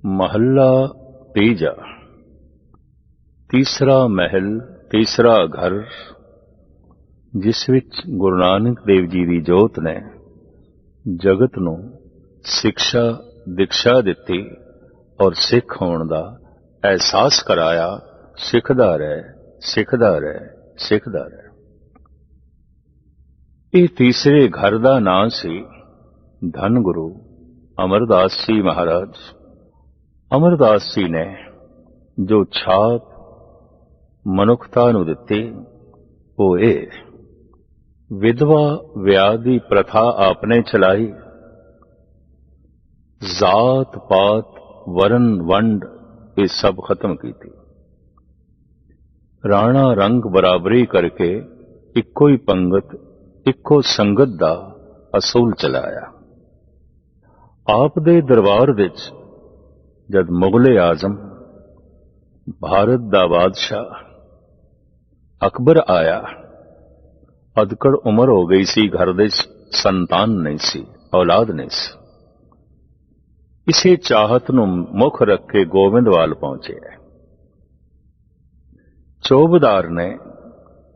महला तीजा। तीसरा महल तीसरा घर, जिस विच गुरु नानक देव जी की जोत ने जगत नूं शिक्षा दीक्षा दिती और सिख होण दा एहसास कराया। सिखदा रहे सिखदा रहे सिखदा रहे। ये तीसरे घर का नाम सी धन गुरु अमरदास जी महाराज। अमरदास जी ने जो छाप मनुखता नूं दिती वो ये विधवा विआह की प्रथा आपने चलाई। जात पात वरन वंड ये सब खत्म की थी। राणा रंग बराबरी करके इको ही पंगत इको संगत दा असूल चलाया। आप दे दरबार विच जद मुगले आजम भारत दा बादशाह अकबर आया, अदकड़ उम्र हो गई सी, घर दे संतान नहीं सी, औलाद नहीं सी। इसे चाहत नूं मुख रख के गोविंदवाल पहुंचे। चौबदार ने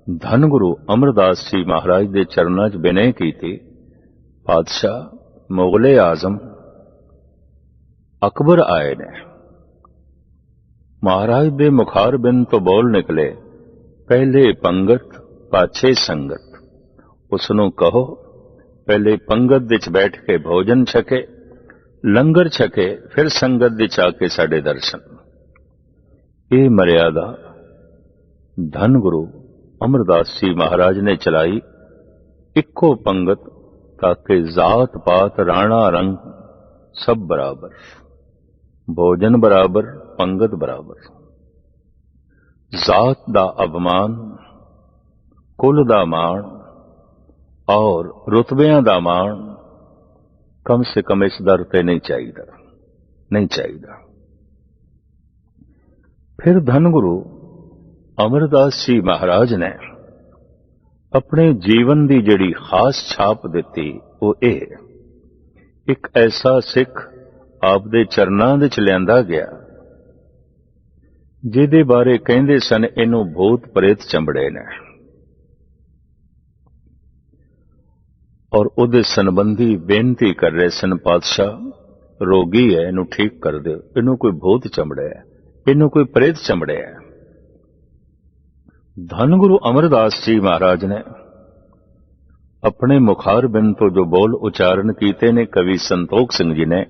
धन गुरु अमरदास जी महाराज के चरणों च विनय की थी, पातशाह मुगले आजम अकबर आए ने। महाराज दे मुखार बिन तो बोल निकले, पहले पंगत पाछे संगत। उसनों कहो पहले पंगत विच बैठ के भोजन छके, लंगर छके, फिर संगत विच आके साडे दर्शन। ये मर्यादा धन गुरु अमरदास जी महाराज ने चलाई। इक्को पंगत ताकि जात पात राणा रंग सब बराबर, भोजन बराबर, पंगत बराबर। जात दा अपमान, कुल दा मान और रुतबियां दा मान कम से कम इस दर ते नहीं चाहिए, नहीं चाहिए। फिर धन गुरु अमरदास जी महाराज ने अपने जीवन की जिहड़ी खास छाप दिती वो एक ऐसा सिख आप दे चरनां विच लिआंदा गया जिहदे बारे कहंदे सन इनू भूत प्रेत चंबड़े ने, और उहदे संबंधी बेनती कर रहे सन, पातशाह रोगी है, इनू ठीक कर दो, इनू कोई भूत चंबड़े है, इनू कोई प्रेत चंबड़े है। धन गुरु अमरदास जी महाराज ने अपने मुखार बिन तो जो बोल उच्चारण कीते ने, कवि संतोख सिंह जी ने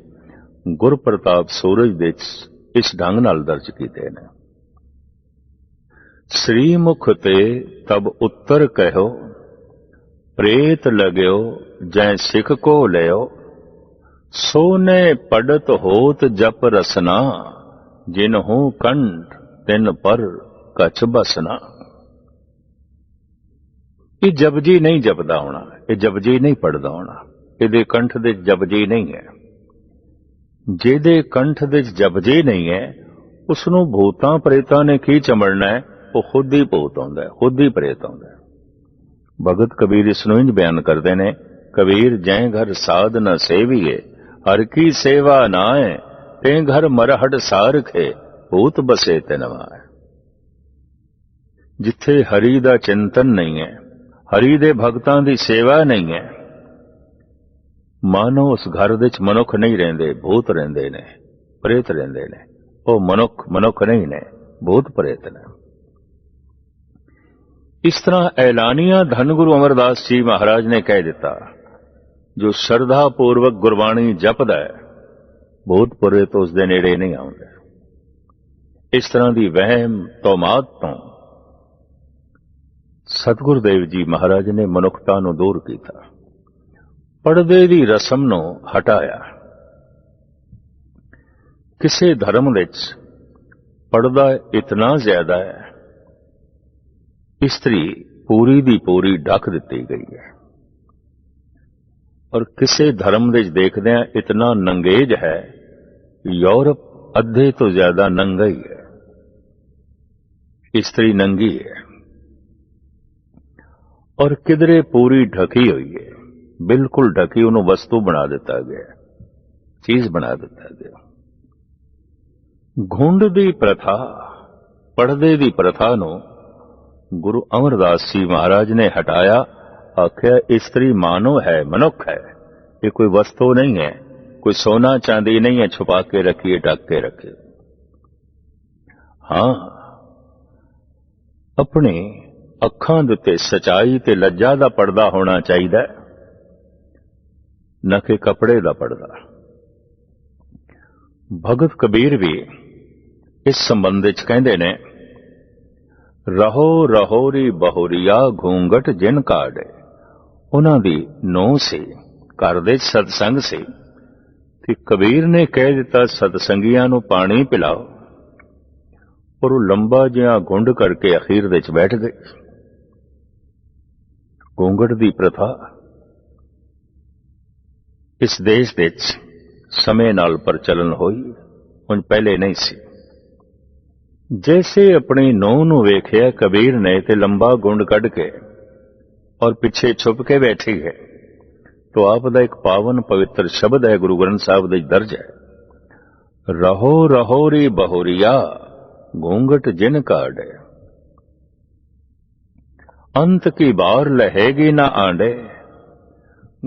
गुर प्रताप सूरज दे इस ढंग नाल दर्ज कीते ने। श्रीमुख ते तब उत्तर कहो, प्रेत लग्यो जै सिख को लियो। सोने पड़त होत जप रसना, जिनहू कंठ तिन पर कछ बसना। ये जपजी नहीं जपदा होना, ये जपजी नहीं पढ़दा होना, इहदे कंठ दे जपजी नहीं है। जिहदे कंठ दे जपजी नहीं है उसनों भूतां प्रेतां ने की चमड़ना है, वो खुद ही भूत आउंदा है, खुद ही प्रेत आउंदा है। भगत कबीर इसनूं इंज बयान करदे ने, कबीर जै घर साध न सेवीए, हर की सेवा नाए, ते घर मरहट सारखे, भूत बसे तिनवाए। जिथे हरि दा चिंतन नहीं है, हरि दे भगतां दी सेवा नहीं है, मानो उस घर विच मनुख नहीं रहिंदे, भूत रहिंदे ने, प्रेत रहिंदे ने। वो मनुख नहीं ने, भूत प्रेत ने। इस तरह ऐलानिया धन गुरु अमरदास जी महाराज ने कह दिता, जो श्रद्धा पूर्वक गुरबाणी जपदा है भूत प्रेत उसदे नेड़े नहीं आउंदे। इस तरह की वहम तौमात तो सतगुरु देव जी महाराज ने मनुखता नूं दूर कीता, पड़दे दी रसम नूं हटाया। किसे धर्म विच पड़दा इतना ज्यादा है, स्त्री पूरी दी पूरी ढक दिती गई है, और किसे धर्म विच देखदिआं इतना नंगेज है, यूरोप अद्धे तो ज्यादा नंगा ही है, स्त्री नंगी है, और किधरे पूरी ढकी हुई है, बिल्कुल ढकी, उन्होंने वस्तु बना दिता गया, चीज बना दिता गया। घुंड दी प्रथा, पड़दे दी प्रथा नूं गुरु अमरदास जी महाराज ने हटाया। आख्या इस्त्री मानव है, मनुख है, ये कोई वस्तु नहीं है, कोई सोना चांदी नहीं है छुपा के रखिए, ढक के रखिए। हां, अपनी ਅੱਖਾਂ ਦੇ ਉੱਤੇ ਸਚਾਈ ਤੇ ਲੱਜਾ ਦਾ ਪਰਦਾ ਹੋਣਾ ਚਾਹੀਦਾ, ਨਾ ਕਿ ਕੱਪੜੇ ਦਾ ਪਰਦਾ। ਭਗਤ ਕਬੀਰ ਵੀ ਇਸ ਸੰਬੰਧ ਵਿੱਚ ਕਹਿੰਦੇ ਨੇ, ਰਹੋ ਰਹੋਰੀ ਬਹੁਰੀਆ ਘੂੰਗਟ ਜਿਨ ਕਾੜੇ। ਉਹਨਾਂ ਦੀ ਨੂੰਹ ਸੀ, ਘਰ ਦੇ ਸਤਸੰਗ ਸੀ, ਤੇ ਕਬੀਰ ਨੇ ਕਹਿ ਦਿੱਤਾ ਸਤਸੰਗੀਆਂ ਨੂੰ ਪਾਣੀ ਪਿਲਾਓ, ਪਰ ਉਹ ਲੰਬਾ ਜਿਹਾ ਘੁੰਡ ਕਰਕੇ ਅਖੀਰ ਵਿੱਚ ਬੈਠ ਗਏ। ਘੂੰਗਟ ਦੀ ਪ੍ਰਥਾ ਇਸ ਦੇਸ਼ ਵਿੱਚ ਸਮੇਂ ਨਾਲ ਪ੍ਰਚਲਨ ਹੋਈ, ਹੁਣ ਪਹਿਲੇ ਨਹੀਂ ਸੀ। जैसे अपनी ਨੂੰਹ ਨੂੰ ਵੇਖਿਆ ਕਬੀਰ ਨੇ ਤੇ ਲੰਬਾ ਗੁੰਡ ਕੱਢ ਕੇ ਔਰ ਪਿੱਛੇ ਛੁਪ ਕੇ ਬੈਠੀ ਹੈ, तो आप ਦਾ ਇੱਕ ਪਾਵਨ ਪਵਿੱਤਰ ਸ਼ਬਦ ਹੈ, ਗੁਰੂ ਗ੍ਰੰਥ ਸਾਹਿਬ ਦੇ ਦਰਜ ਹੈ, ਰਹੋ ਰਹੋਰੀ ਬਹੁਰੀਆ घूंघट जिन काढ़े, अंत की बार लहेगी ना आंडे,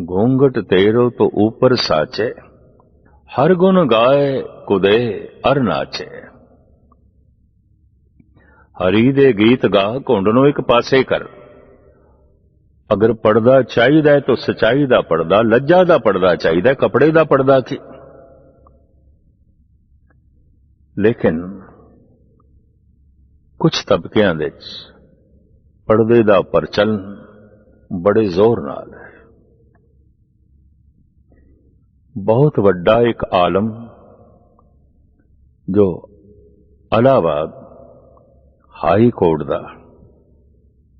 घूंघट तेरो तो ऊपर साचे, हर गुण गाए कुदे अर नाचे। हरी दे गीत गा घुंड नूं एक पासे कर। अगर पड़दा चाहिदा है तो सच्चाई दा पड़दा, लज्जा दा पड़दा चाहिदा, कपड़े दा पड़दा की। लेकिन कुछ तबकियां विच पड़दे दा प्रचलन बड़े जोर नाल है। बहुत वड्डा एक आलम जो इलाहाबाद हाई कोर्ट दा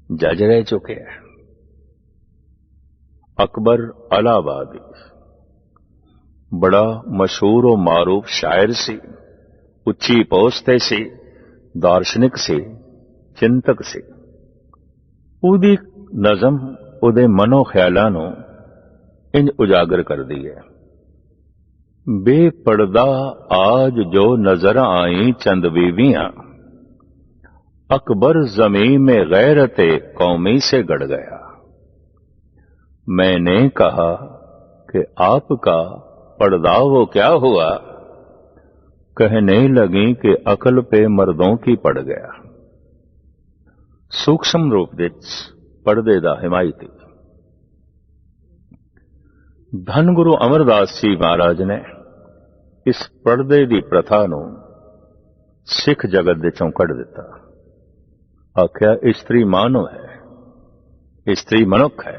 जज रह चुके हैं, अकबर इलाहाबादी, बड़ा मशहूर और मारूफ शायर सी, उच्ची पोस्ट सी, दार्शनिक सी, चिंतक सी। उहदी नज़म उहदे मनो ख्यालां नूं इंज उजागर करदी है, बेपड़दा आज जो नजर आई चंद बीवियां, अकबर ज़मीन में गैरते कौमी से गड़ गया। मैंने कहा कि आपका पर्दा वो क्या हुआ, कहने लगी कि अकल पे मर्दों की पड़ गया। सूक्ष्म रूप विच पर्दे दा हिमायती धन गुरु अमरदास जी महाराज ने इस पर्दे दी प्रथा नूं सिख जगत विचों कढ दिता। आख्या इस्त्री मानव है, इस्त्री मनुख है,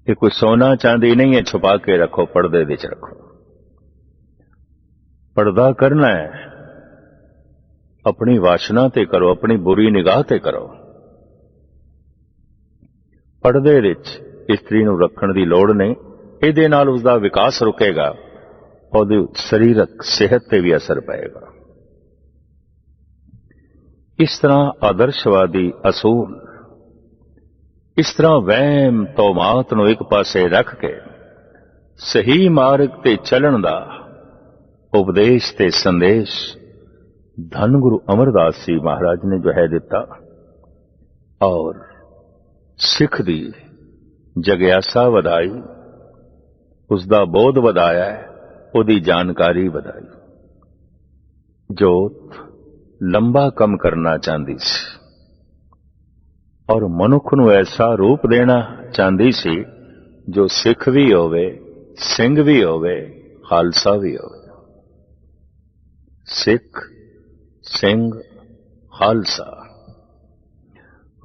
ये कोई सोना चांदी नहीं है छुपा के रखो, पर्दे विच रखो। पर्दा करना है, अपनी वासना ते करो, अपनी बुरी निगाह ते करो। पर्दे विच इस्त्री नूं रखण दी लोड़ नहीं, इहदे नाल उसदा विकास रुकेगा, ਉਹਦੀ ਸਰੀਰਕ ਸਿਹਤ ਤੇ ਵੀ ਅਸਰ ਪਏਗਾ। ਇਸ ਤਰ੍ਹਾਂ ਆਦਰਸ਼ਵਾਦੀ ਅਸੂਲ, ਇਸ ਤਰ੍ਹਾਂ ਵਹਿਮ ਤੋਮਾਤ ਨੂੰ ਇੱਕ ਪਾਸੇ ਰੱਖ ਕੇ ਸਹੀ ਮਾਰਗ ਤੇ ਚੱਲਣ ਦਾ ਉਪਦੇਸ਼ ਤੇ ਸੰਦੇਸ਼ ਧੰਨ ਗੁਰੂ ਅਮਰਦਾਸ ਜੀ ਮਹਾਰਾਜ ਨੇ ਜੋ ਹੈ ਦਿੱਤਾ, ਔਰ ਸਿੱਖ ਦੀ ਜਗਿਆਸਾ ਵਧਾਈ, ਉਸਦਾ ਬੋਧ ਵਧਾਇਆ, ਉਹਦੀ ਜਾਣਕਾਰੀ ਵਧਾਈ। ਜੋਤ ਲੰਬਾ ਕੰਮ ਕਰਨਾ ਚਾਹੁੰਦੀ ਸੀ ਔਰ ਮਨੁੱਖ ਨੂੰ ਐਸਾ ਰੂਪ ਦੇਣਾ ਚਾਹੁੰਦੀ ਸੀ ਜੋ ਸਿੱਖ ਵੀ ਹੋਵੇ, ਸਿੰਘ ਵੀ ਹੋਵੇ, ਖਾਲਸਾ ਵੀ ਹੋਵੇ। ਸਿੱਖ, ਸਿੰਘ, ਖਾਲਸਾ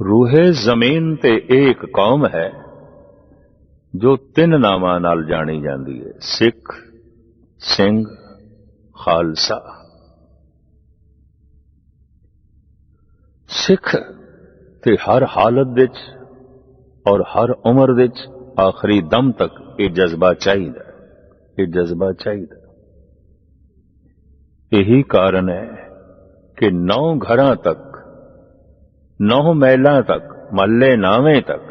ਰੂਹੇ ਜ਼ਮੀਨ ਤੇ ਇੱਕ ਕੌਮ ਹੈ ਜੋ ਤਿੰਨ ਨਾਵਾਂ ਨਾਲ ਜਾਣੀ ਜਾਂਦੀ ਹੈ, ਸਿੱਖ, ਸਿੰਘ, ਖਾਲਸਾ। ਸਿੱਖ ਤੇ ਹਰ ਹਾਲਤ ਵਿੱਚ ਔਰ ਹਰ ਉਮਰ ਵਿੱਚ ਆਖਰੀ ਦਮ ਤੱਕ ਇਹ ਜਜ਼ਬਾ ਚਾਹੀਦਾ, ਇਹ ਜਜ਼ਬਾ ਚਾਹੀਦਾ। ਇਹੀ ਕਾਰਨ ਹੈ ਕਿ 9 ਘਰਾਂ ਤੱਕ, 9 ਮਹਿਲਾਂ ਤੱਕ, ਮਹੱਲੇ ਨਾਵੇਂ ਤੱਕ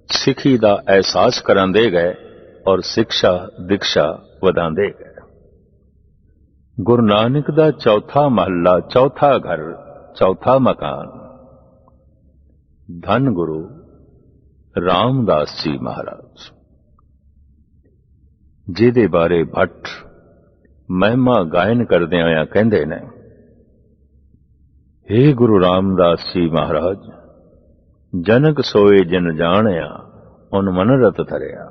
ਸਿੱਖੀ ਦਾ ਅਹਿਸਾਸ ਕਰਾਂਦੇ ਗਏ ਔਰ ਸਿੱਖਿਆ ਦੀਕਸ਼ਾ ਵਧਾਉਂਦੇ ਗਏ। गुरु नानक दा चौथा महला, चौथा घर, चौथा मकान। धन गुरु रामदास जी महाराज, जिहदे बारे भट्ट महिमा गायन करदे होया कहंदे ने, हे गुरु रामदास जी महाराज, जनक सोए जिन जाणिया उन मन रत धरिया,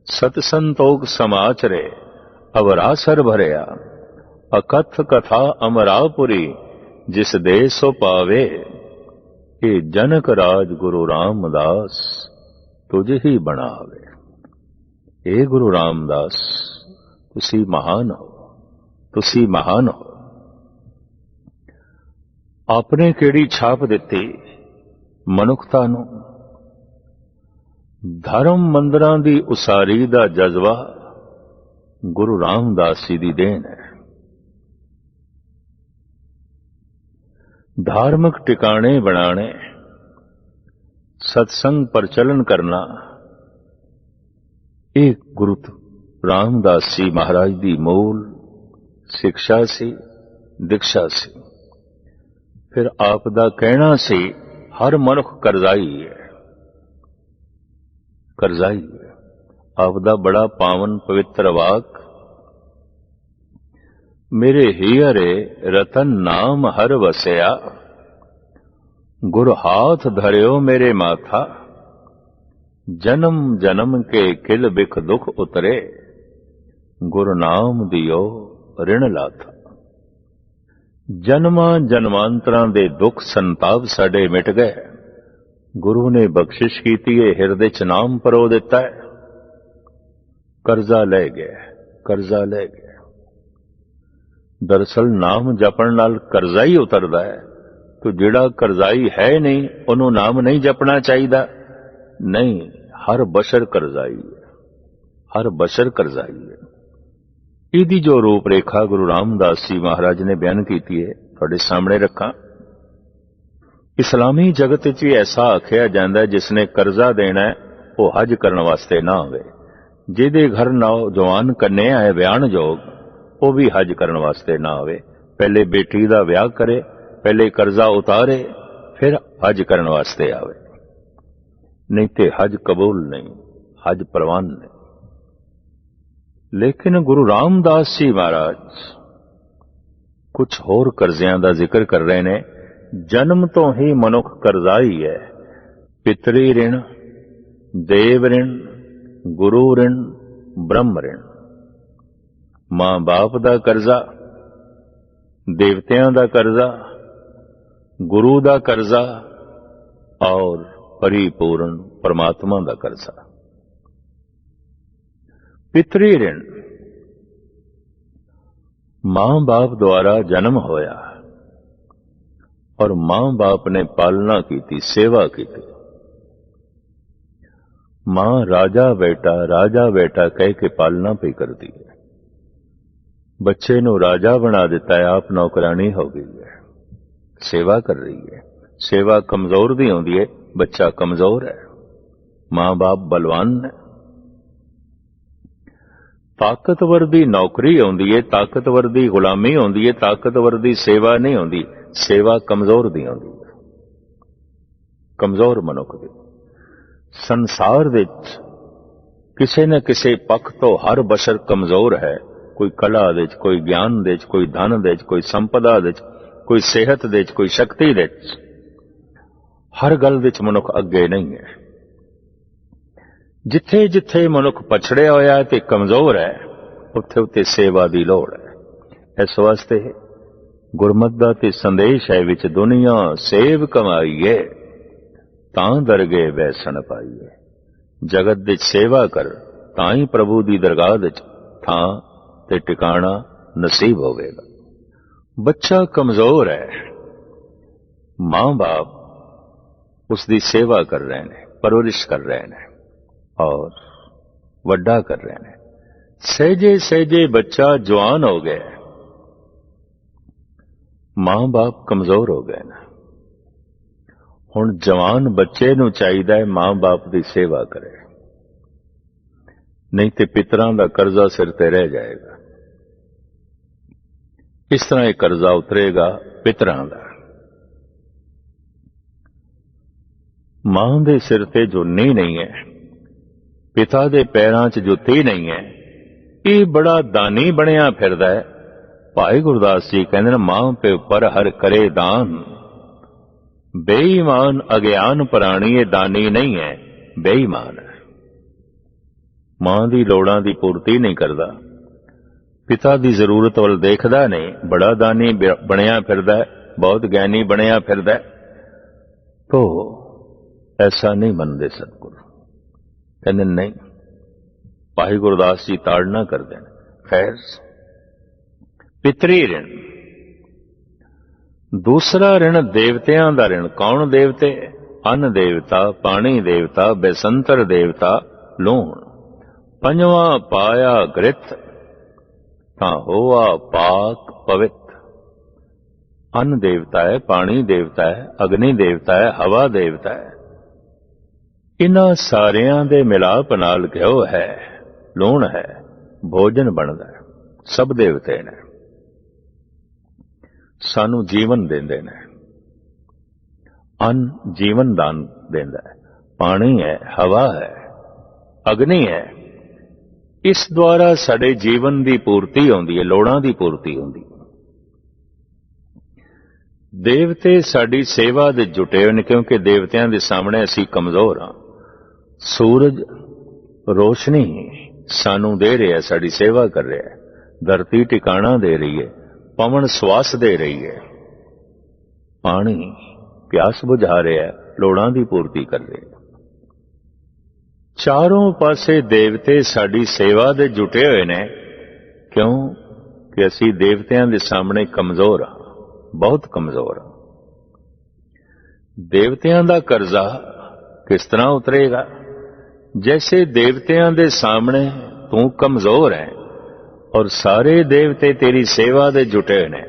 सत संतोख समाचरे अवरासर भरिया, अकथ कथा अमरापुरी जिस देश सो पावे, ये जनक राज गुरु रामदास तुझ ही बनावे। हे गुरु रामदास, तुसी महान हो, तुसी महान हो। आपने केड़ी छाप दिती मनुखता नूं? धर्म मंदिरां दी उसारी दा जज्बा गुरु रामदास जी दी देन है। धार्मिक टिकाणे बनाने, सत्संग प्रचलन करना, एक गुरु रामदास जी महाराज की मूल शिक्षा सी, दीक्षा सी। फिर आप दा कहना सी, हर मनुख करजाई है, करजाई है। आप दा बड़ा पावन पवित्र वाक, मेरे हियरे रतन नाम हर वसया, गुरु हाथ धरियो मेरे माथा, जन्म जन्म के किल बिख दुख उतरे, गुरु नाम दियो ऋण लाथा। जन्मां जन्मांतरां दे दुख संताप साडे मिट गए, गुरु ने बख्शिश कीती है, हिरदे च नाम परो दिता है। करजा ले गया, करजा ले गया। दरअसल नाम जपण नाल करजा ही उतरदा है, तो जिहड़ा करजाई है नहीं उन्हों नाम नहीं जपना चाहिए। नहीं, हर बशर करजाई है, हर बशर करजाई है। इहदी जो रूपरेखा गुरु रामदास जी महाराज ने बयान की है, तुहाडे सामने रखा। इस्लामी जगत च भी ऐसा आखिया जाता है, जिसने करजा देना है वह हज करने वास्ते ना आवे। जिहदे घर नौजवान कन्या है ब्याहण योग, वह भी हज करने वास्ते ना आवे। पहले बेटी का ब्याह करे, पहले करजा उतारे, फिर हज करने वास्ते आवे। नहीं तो हज कबूल नहीं, हज प्रवान नहीं। लेकिन गुरु रामदास जी महाराज कुछ होर करजियां दा जिक्र कर रहे ने। जन्म तो ही मनुख करजाई है। पितरी ऋण, देव ऋण, गुरु ऋण, ब्रह्म ऋण। मां बाप दा करजा, देवतियां दा करजा, गुरु दा करजा और परिपूर्ण परमात्मा दा करजा। पितरी ऋण, मां बाप द्वारा जन्म होया और मां बाप ने पालना की, सेवा की। मां राजा बेटा कह के पालना पे करती है। बच्चे नू राजा बना देता है, आप नौकरानी हो गई है, सेवा कर रही है। सेवा कमजोर दी होंदी है, बच्चा कमजोर है। मां बाप बलवान है। ताकतवर दी नौकरी होंदी है, ताकतवर दी गुलामी होंदी है, ताकतवर दी सेवा नहीं होंदी। सेवा कमजोर दी होंदी है, कमजोर मनुख दी। संसार विच किसी न किसी पक्ष तो हर बशर कमजोर है। कोई कला दे, कोई ज्ञान दे, कोई धन दे, कोई संपदा दे, कोई सेहत दे, कोई शक्ति दे। हर गल विच मनुख अगे नहीं है। जिथे जिथे मनुख पछड़िया होया ते कमजोर है, उत्थे उत्थे सेवा की लोड़ है। इस वास्ते गुरमत दा ते संदेश है विच दुनिया सेव कमाईए, तां दरगे वैसन पाईए। जगत विच सेवा कर, तां ही प्रभु दी दरगाह विच थां ते टिकाणा नसीब होवेगा। बच्चा कमजोर है, मां बाप उसकी सेवा कर रहे हैं, परवरिश कर रहे हैं और वड्डा कर रहे हैं। सहजे सहजे बच्चा जवान हो गया, मां बाप कमजोर हो गए ना। हुण जवान बच्चे नूं चाहिदा है मां बाप की सेवा करे, नहीं तो पितरां दा कर्जा सिर ते रह जाएगा। इस तरह एक कर्जा उतरेगा पितरां दा। मां दे सिर ते जो नींह नहीं है, पिता दे पैरां 'ਚ जुत्ती नहीं है, ਇਹ बड़ा दानी ਬਣਿਆ ਫਿਰਦਾ है। भाई गुरदास जी कहते हैं, मां पे पर हर करे दान, बेईमान अज्ञान प्राणी ये दानी नहीं है, बेईमान है। मां दी लोड़ां दी पूर्ति नहीं करदा, पिता दी जरूरत वल देखदा नहीं, बड़ा दानी ਬਣਿਆ फिरदा है, बहुत ज्ञानी ਬਣਿਆ फिरदा है। तो ऐसा नहीं मनते सतगुरु, कहते नहीं। भाई गुरदास जी ताड़ना करते हैं। खैर, पितरी ऋण, दूसरा ऋण देवतियां दा ऋण। कौन देवते? अन्न देवता, पानी देवता, बेसंतर देवता, लूण। पंजवा पाया घृत, तां होआ पाक पवित्र। अन्न देवता है, पानी देवता है, अग्नि देवता है, हवा देवता है। इन्हां सारियां दे मिलाप नाल घ्यो है, लूण है, भोजन बनदा है। सब देवते ने सानू जीवन देंदे ने। अन्न जीवन दान देंदा है, पानी है, हवा है, अग्नि है। इस द्वारा साडे जीवन की पूर्ति होंदी है, लोड़ां की पूर्ति होंदी। देवते साडी सेवा दे जुटे हुए, क्योंकि देवतियां दे सामने असीं कमजोर हां। सूरज रोशनी सानू दे रहा है, साड़ी सेवा कर रहा है। धरती टिकाणा दे रही है, पवन श्वास दे रही है, पानी प्यास बुझा रहा है, लोड़ां दी पूर्ति कर रहे हैं। चारों पासे देवते साड़ी सेवा दे जुटे हुए ने। क्यों कि असी देवतियां दे सामने कमजोर हां, बहुत कमजोर हां। देवतियां दा कर्जा किस तरह उतरेगा? जैसे देवतियां दे सामने तू कमजोर है और सारे देवते तेरी सेवा दे जुटे ने,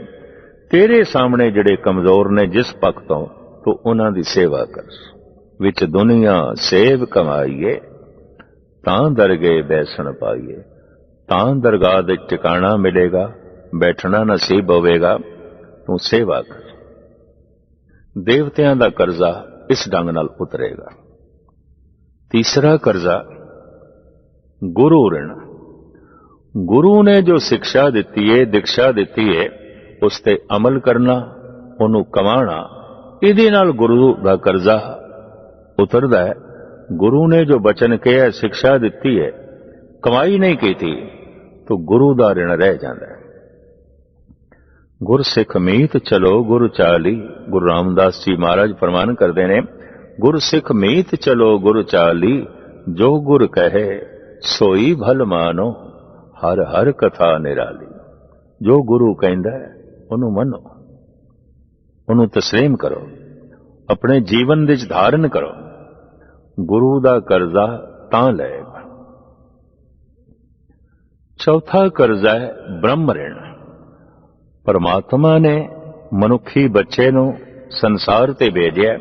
तेरे सामने जिहड़े कमजोर ने जिस पक्ष तो उन्हां दी सेवा कर। विच दुनिया सेव कमाईए, तां दरगे बैसन पाईए। तां दरगाह दे टिकाणा मिलेगा, बैठना नसीब होवेगा। तू सेवा कर। देवतियां दा कर्जा इस ढंग नाल उतरेगा। तीसरा कर्जा गुरु ऋण। गुरु ने जो शिक्षा दिती है, दीक्षा दिती है, उस ते अमल करना, उन्हों कमाना, इहदे नाल गुरु दा कर्जा उतरदा है। गुरु ने जो बचन कहा, शिक्षा दिती है, कमाई नहीं की थी, तो गुरु दा ऋण रह जाता है। गुर सिख मीत चलो गुरु चाली। गुरु रामदास जी महाराज फरमान करते हैं, गुर सिख मीत चलो गुरु चाली, जो गुर कहे सोई भल मानो, हर हर कथा निराली। जो गुरु कहंदा है उन्हों मनो, उन्हों तस्लीम करो, अपने जीवन विच धारण करो। गुरु दा कर्जा तां लएगा। चौथा कर्जा है ब्रह्म ऋण। परमात्मा ने मनुखी बच्चे नूं संसार ते भेजिया।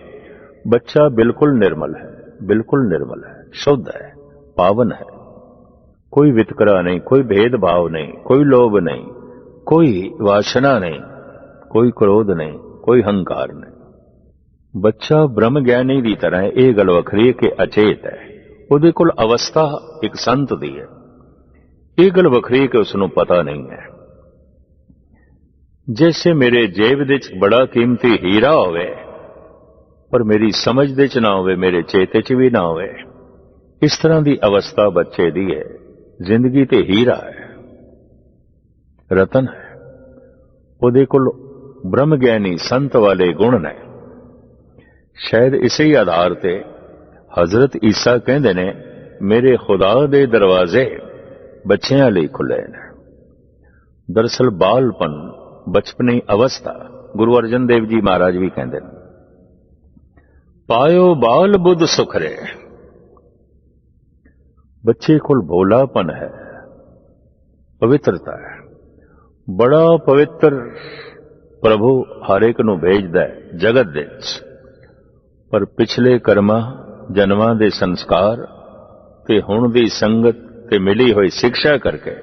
बच्चा बिल्कुल निर्मल है, बिल्कुल निर्मल है, शुद्ध है, पावन है। कोई वितकरा नहीं, कोई भेदभाव नहीं, कोई लोभ नहीं, कोई वासना नहीं, कोई क्रोध नहीं, कोई हंकार नहीं। बच्चा ब्रह्म ज्ञानी की तरह है। यह गल वखरी है कि अचेत है, उहदे कोल अवस्था एक संत दी है। यह गल वखरी है कि उसनूं पता नहीं है। जैसे मेरे जेब विच बड़ा कीमती हीरा होवे, पर मेरी समझ दे च ना होवे, मेरे चेते च भी ना होवे, इस तरह की अवस्था बच्चे दी है। जिंदगी ते हीरा है, रतन है, उहदे कोल ब्रह्म ज्ञानी संत वाले गुण ने। शायद इसे ही आधार ते हजरत ईसा कहंदे ने, मेरे खुदा दे दरवाजे बच्चियां लई खुले ने। दरअसल बालपन, बचपनी अवस्था, गुरु अर्जन देव जी महाराज भी कहते हैं, पायो बाल बुद्ध सुखरे। बच्चे को भोलापन है, पवित्रता है, बड़ा पवित्र प्रभु हर एक नूं भेजदा है जगत दे विच। पर पिछले कर्मां जन्मां दे संस्कार ते हुण दी संगत ते मिली हुई शिक्षा करके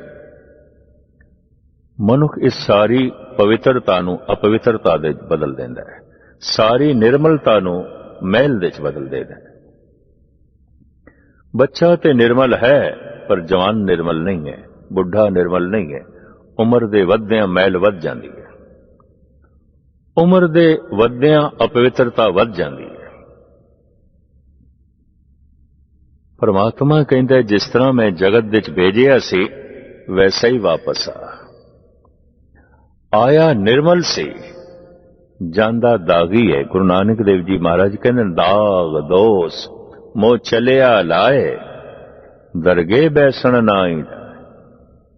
मनुख इस सारी ਪਵਿੱਤਰਤਾ ਨੂੰ ਅਪਵਿੱਤਰਤਾ ਦੇ ਵਿੱਚ ਬਦਲ ਦਿੰਦਾ ਹੈ, ਸਾਰੀ ਨਿਰਮਲਤਾ ਨੂੰ ਮਹਿਲ ਦੇ ਵਿੱਚ ਬਦਲ ਦਿੰਦਾ ਹੈ। ਬੱਚਾ ਤੇ ਨਿਰਮਲ ਹੈ ਪਰ ਜਵਾਨ ਨਿਰਮਲ ਨਹੀਂ ਹੈ, ਬੁੱਢਾ ਨਿਰਮਲ ਨਹੀਂ ਹੈ। ਉਮਰ ਦੇ ਵੱਧਦਿਆਂ ਮੈਲ ਵੱਧ ਜਾਂਦੀ ਹੈ, ਉਮਰ ਦੇ ਵੱਧਦਿਆਂ ਅਪਵਿੱਤਰਤਾ ਵੱਧ ਜਾਂਦੀ ਹੈ। ਪਰਮਾਤਮਾ ਕਹਿੰਦਾ ਜਿਸ ਤਰ੍ਹਾਂ ਮੈਂ ਜਗਤ ਵਿੱਚ ਭੇਜਿਆ ਸੀ ਵੈਸਾ ਹੀ ਵਾਪਸ ਆਇਆ ਨਿਰਮਲ ਸੀ, ਜਾਂਦਾ ਦਾਗੀ ਹੈ। ਗੁਰੂ ਨਾਨਕ ਦੇਵ ਜੀ ਮਹਾਰਾਜ ਕਹਿੰਦੇ ਦਾਗ ਦੋਸ ਮੋਹ ਚਲਿਆ ਲਾਏ, ਦਰਗੇ ਬੈਸਣ ਨਾਈ।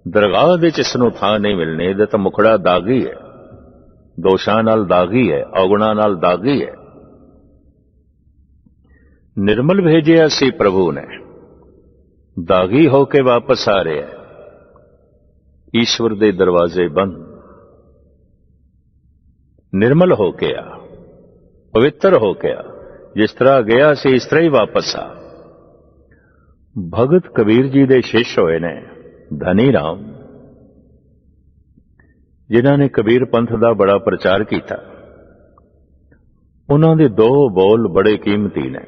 ਦਰਗਾਹ ਵਿੱਚ ਇਸ ਨੂੰ ਥਾਂ ਨਹੀਂ ਮਿਲਣੀ, ਇਹਦਾ ਤਾਂ ਮੁਖੜਾ ਦਾਗੀ ਹੈ, ਦੋਸ਼ਾਂ ਨਾਲ ਦਾਗੀ ਹੈ, ਔਗੁਣਾਂ ਨਾਲ ਦਾਗੀ ਹੈ। ਨਿਰਮਲ ਭੇਜਿਆ ਸੀ ਪ੍ਰਭੂ ਨੇ, ਦਾਗੀ ਹੋ ਕੇ ਵਾਪਸ ਆ ਰਿਹਾ ਹੈ। ਈਸ਼ਵਰ ਦੇ ਦਰਵਾਜ਼ੇ ਬੰਦ, ਨਿਰਮਲ ਹੋ ਕੇ ਆ, ਪਵਿੱਤਰ ਹੋ ਕੇ ਆ। ਜਿਸ ਤਰ੍ਹਾਂ ਗਿਆ ਸੀ ਇਸ ਤਰ੍ਹਾਂ ਹੀ ਵਾਪਸ ਆ। ਭਗਤ ਕਬੀਰ ਜੀ ਦੇ ਸ਼ਿਸ਼ ਹੋਏ ਨੇ ਧਨੀ ਰਾਮ, ਜਿਨ੍ਹਾਂ ਨੇ ਕਬੀਰ ਪੰਥ ਦਾ ਬੜਾ ਪ੍ਰਚਾਰ ਕੀਤਾ। ਉਹਨਾਂ ਦੇ ਦੋ ਬੋਲ ਬੜੇ ਕੀਮਤੀ ਨੇ।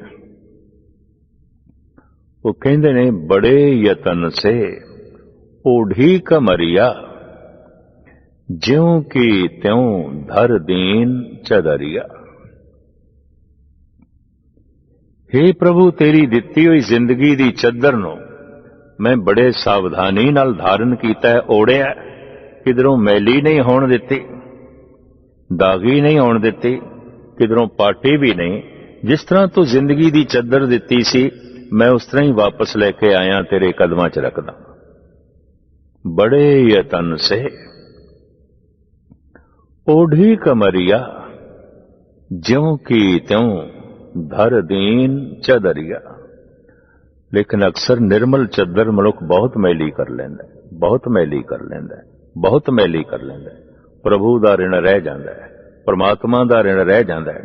ਉਹ ਕਹਿੰਦੇ ਨੇ ਬੜੇ ਯਤਨ ਸੇ ਓਢੀ ਕਮਰਿਆ, ਜਿਉਂ ਕੀ ਤਿਉਂ ਧਰ ਦੀਨ ਚਦਰਿਆ। हे ਪ੍ਰਭੂ, ਤੇਰੀ ਦਿੱਤੀ ਹੋਈ ਜ਼ਿੰਦਗੀ ਦੀ ਚੱਦਰ ਨੂੰ ਮੈਂ ਬੜੇ ਸਾਵਧਾਨੀ ਨਾਲ ਧਾਰਨ ਕੀਤਾ ਹੈ, ਓੜਿਆ, ਕਿਧਰੋਂ ਮੈਲੀ ਨਹੀਂ ਹੋਣ ਦਿੱਤੀ, ਦਾਗੀ ਨਹੀਂ ਹੋਣ ਦਿੱਤੀ, ਕਿਧਰੋਂ ਪਾਟੀ ਵੀ ਨਹੀਂ। ਜਿਸ ਤਰ੍ਹਾਂ ਤੂੰ ਜ਼ਿੰਦਗੀ ਦੀ ਚੱਦਰ ਦਿੱਤੀ ਸੀ ਮੈਂ ਉਸ ਤਰ੍ਹਾਂ ਹੀ ਵਾਪਸ ਲੈ ਕੇ ਆਇਆ, ਤੇਰੇ ਕਦਮਾਂ 'ਚ ਰੱਖਦਾ। ਬੜੇ ਯਤਨ ਸੇ ਓਢੀ ਕਮਰਿਆ, ਜਿਉਂ ਕੀ ਤਿਉਂ ਧਰ ਦੀਨ ਚਦਰਿਆ। ਲੇਕਿਨ ਅਕਸਰ ਨਿਰਮਲ ਚੱਦਰ ਮਨੁੱਖ ਬਹੁਤ ਮੈਲੀ ਕਰ ਲੈਂਦਾ, ਬਹੁਤ ਮੈਲੀ ਕਰ ਲੈਂਦਾ, ਬਹੁਤ ਮੈਲੀ ਕਰ ਲੈਂਦਾ। ਪ੍ਰਭੂ ਦਾ ਰਿਣ ਰਹਿ ਜਾਂਦਾ ਹੈ, ਪਰਮਾਤਮਾ ਦਾ ਰਿਣ ਰਹਿ ਜਾਂਦਾ ਹੈ।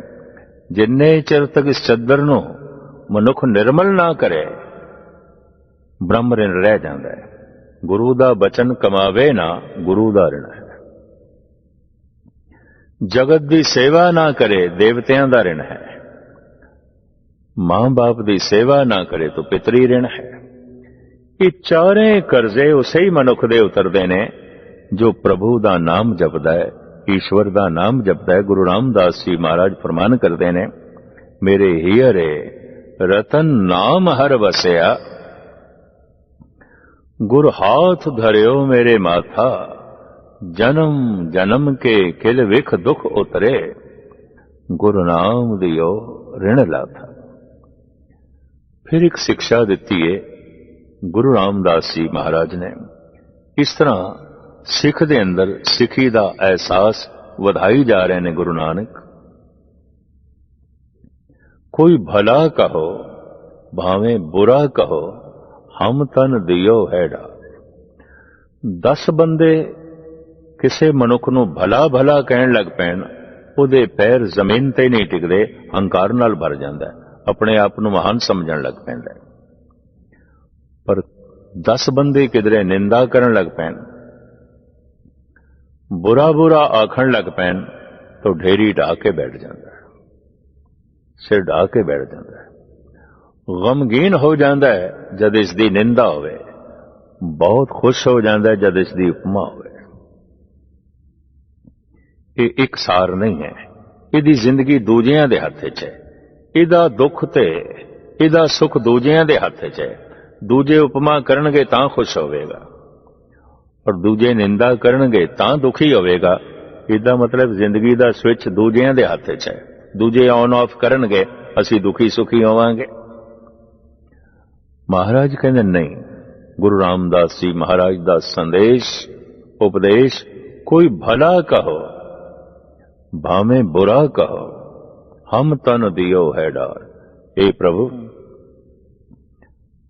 ਜਿੰਨੇ ਚਿਰ ਤੱਕ ਇਸ ਚੱਦਰ ਨੂੰ ਮਨੁੱਖ ਨਿਰਮਲ ਨਾ ਕਰੇ, ਬ੍ਰਹਮ ਰਿਣ ਰਹਿ ਜਾਂਦਾ ਹੈ। ਗੁਰੂ ਦਾ ਬਚਨ ਕਮਾਵੇ ਨਾ, ਗੁਰੂ ਦਾ ਰਿਣ ਹੈ। ਜਗਤ ਦੀ ਸੇਵਾ ਨਾ ਕਰੇ, ਦੇਵਤਿਆਂ ਦਾ ਰਿਣ ਹੈ। ਮਾਂ ਬਾਪ ਦੀ ਸੇਵਾ ਨਾ ਕਰੇ ਤਾਂ ਪਿਤਰੀ ਰਿਣ ਹੈ। ਇਹ ਚਾਰੇ ਕਰਜ਼ੇ ਉਸੇ ਹੀ ਮਨੁੱਖ ਦੇ ਉਤਰਦੇ ਨੇ ਜੋ ਪ੍ਰਭੂ ਦਾ ਨਾਮ ਜਪਦਾ ਹੈ, ਈਸ਼ਵਰ ਦਾ ਨਾਮ ਜਪਦਾ ਹੈ। ਗੁਰੂ ਰਾਮਦਾਸ ਜੀ ਮਹਾਰਾਜ ਫਰਮਾਨ ਕਰਦੇ ਨੇ, ਮੇਰੇ ਹੀਰੇ ਰਤਨ ਨਾਮ ਹਰ ਵਸਿਆ, ਗੁਰ ਹਾਥ ਧਰਿਓ ਮੇਰੇ ਮਾਥਾ, ਜਨਮ ਜਨਮ ਕੇ ਕਿਲ ਵਿਖ ਦੁਖ ਉਤਰੇ, ਗੁਰੂ ਨਾਮ ਦਿਓ ਰਿਣ ਲਾਥਾ। ਫਿਰ ਇੱਕ ਸਿੱਖਿਆ ਦਿੱਤੀ ਹੈ ਗੁਰੂ ਰਾਮਦਾਸ ਜੀ ਮਹਾਰਾਜ ਨੇ। ਇਸ ਤਰ੍ਹਾਂ ਸਿੱਖ ਦੇ ਅੰਦਰ ਸਿੱਖੀ ਦਾ ਅਹਿਸਾਸ ਵਧਾਈ ਜਾ ਰਹੇ ਨੇ ਗੁਰੂ ਨਾਨਕ। ਕੋਈ ਭਲਾ ਕਹੋ ਭਾਵੇਂ ਬੁਰਾ ਕਹੋ, ਹਮ ਤਨ ਦਿਓ ਹੈ ਡਾਰ। 10 ਬੰਦੇ ਕਿਸੇ ਮਨੁੱਖ ਨੂੰ ਭਲਾ ਭਲਾ ਕਹਿਣ ਲੱਗ ਪੈਣ, ਉਹਦੇ ਪੈਰ ਜ਼ਮੀਨ ਤੇ ਨਹੀਂ ਟਿਕਦੇ, ਹੰਕਾਰ ਨਾਲ ਭਰ ਜਾਂਦਾ, ਆਪਣੇ ਆਪ ਨੂੰ ਮਹਾਨ ਸਮਝਣ ਲੱਗ ਪੈਂਦਾ। ਪਰ 10 ਬੰਦੇ ਕਿਧਰੇ ਨਿੰਦਾ ਕਰਨ ਲੱਗ ਪੈਣ, ਬੁਰਾ ਬੁਰਾ ਆਖਣ ਲੱਗ ਪੈਣ, ਤਾਂ ਢੇਰੀ ਢਾ ਕੇ ਬੈਠ ਜਾਂਦਾ, ਸਿਰ ਢਾ ਕੇ ਬੈਠ ਜਾਂਦਾ, ਗਮਗੀਨ ਹੋ ਜਾਂਦਾ ਹੈ ਜਦ ਇਸ ਦੀ ਨਿੰਦਾ ਹੋਵੇ, ਬਹੁਤ ਖੁਸ਼ ਹੋ ਜਾਂਦਾ ਜਦ ਇਸ ਦੀ ਉਪਮਾ ਹੋਵੇ। ਇਹ ਇੱਕ ਸਾਰ ਨਹੀਂ ਹੈ, ਇਹਦੀ ਜ਼ਿੰਦਗੀ ਦੂਜਿਆਂ ਦੇ ਹੱਥ 'ਚ ਹੈ। ਇਹਦਾ ਦੁੱਖ ਤੇ ਇਹਦਾ ਸੁੱਖ ਦੂਜਿਆਂ ਦੇ ਹੱਥ 'ਚ ਹੈ। ਦੂਜੇ ਉਪਮਾ ਕਰਨਗੇ ਤਾਂ ਖੁਸ਼ ਹੋਵੇਗਾ, ਔਰ ਦੂਜੇ ਨਿੰਦਾ ਕਰਨਗੇ ਤਾਂ ਦੁਖੀ ਹੋਵੇਗਾ। ਇਹਦਾ ਮਤਲਬ ਜ਼ਿੰਦਗੀ ਦਾ ਸਵਿਚ ਦੂਜਿਆਂ ਦੇ ਹੱਥ 'ਚ ਹੈ। ਦੂਜੇ ਔਨ ਆਫ ਕਰਨਗੇ, ਅਸੀਂ ਦੁਖੀ ਸੁਖੀ ਹੋਵਾਂਗੇ। ਮਹਾਰਾਜ ਕਹਿੰਦੇ ਨਹੀਂ, ਗੁਰੂ ਰਾਮਦਾਸ ਜੀ ਮਹਾਰਾਜ ਦਾ ਸੰਦੇਸ਼ ਉਪਦੇਸ਼, ਕੋਈ ਭਲਾ ਕਹੋ ਭਾਵੇਂ ਬੁਰਾ ਕਹੋ, ਹਮ ਤਨ ਦਿਓ ਹੈ ਡਾਰ। ਇਹ ਪ੍ਰਭੂ,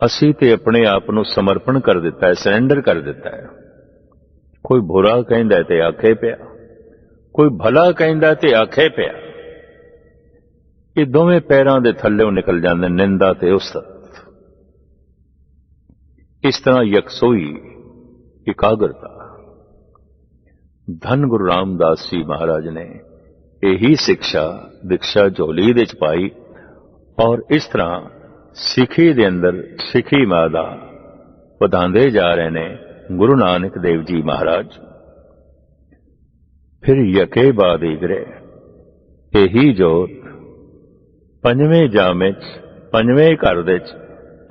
ਅਸੀਂ ਤੇ ਆਪਣੇ ਆਪ ਨੂੰ ਸਮਰਪਣ ਕਰ ਦਿੱਤਾ ਹੈ, ਸਰੈਂਡਰ ਕਰ ਦਿੱਤਾ ਹੈ। ਕੋਈ ਬੁਰਾ ਕਹਿੰਦਾ ਤੇ ਆਖੇ ਪਿਆ, ਕੋਈ ਭਲਾ ਕਹਿੰਦਾ ਤੇ ਆਖੇ ਪਿਆ। ਇਹ ਦੋਵੇਂ ਪੈਰਾਂ ਦੇ ਥੱਲੇੋਂ ਨਿਕਲ ਜਾਂਦੇ, ਨਿੰਦਾ ਤੇ ਉਸਤਤ। ਇਸ ਤਰ੍ਹਾਂ ਯਕਸੋਈ, ਇਕਾਗਰਤਾ, ਧੰਨ ਗੁਰੂ ਰਾਮਦਾਸ ਜੀ ਮਹਾਰਾਜ ਨੇ ਇਹੀ ਸਿੱਖਿਆ ਦੀਕਸ਼ਾ ਝੋਲੀ ਦੇ ਚ ਪਾਈ ਔਰ ਇਸ ਤਰ੍ਹਾਂ ਸਿੱਖੀ ਦੇ ਅੰਦਰ ਸਿੱਖੀ ਮਾਦਾ ਵਧਾਉਂਦੇ ਜਾ ਰਹੇ ਨੇ ਗੁਰੂ ਨਾਨਕ ਦੇਵ ਜੀ ਮਹਾਰਾਜ। ਫਿਰ ਯਕੇ ਬਾਦ ਇਗਰੇ ਇਹੀ ਜੋਤ ਪੰਜਵੇਂ ਜਾਮੇ ਚ ਪੰਜਵੇਂ ਘਰ ਦੇ ਚ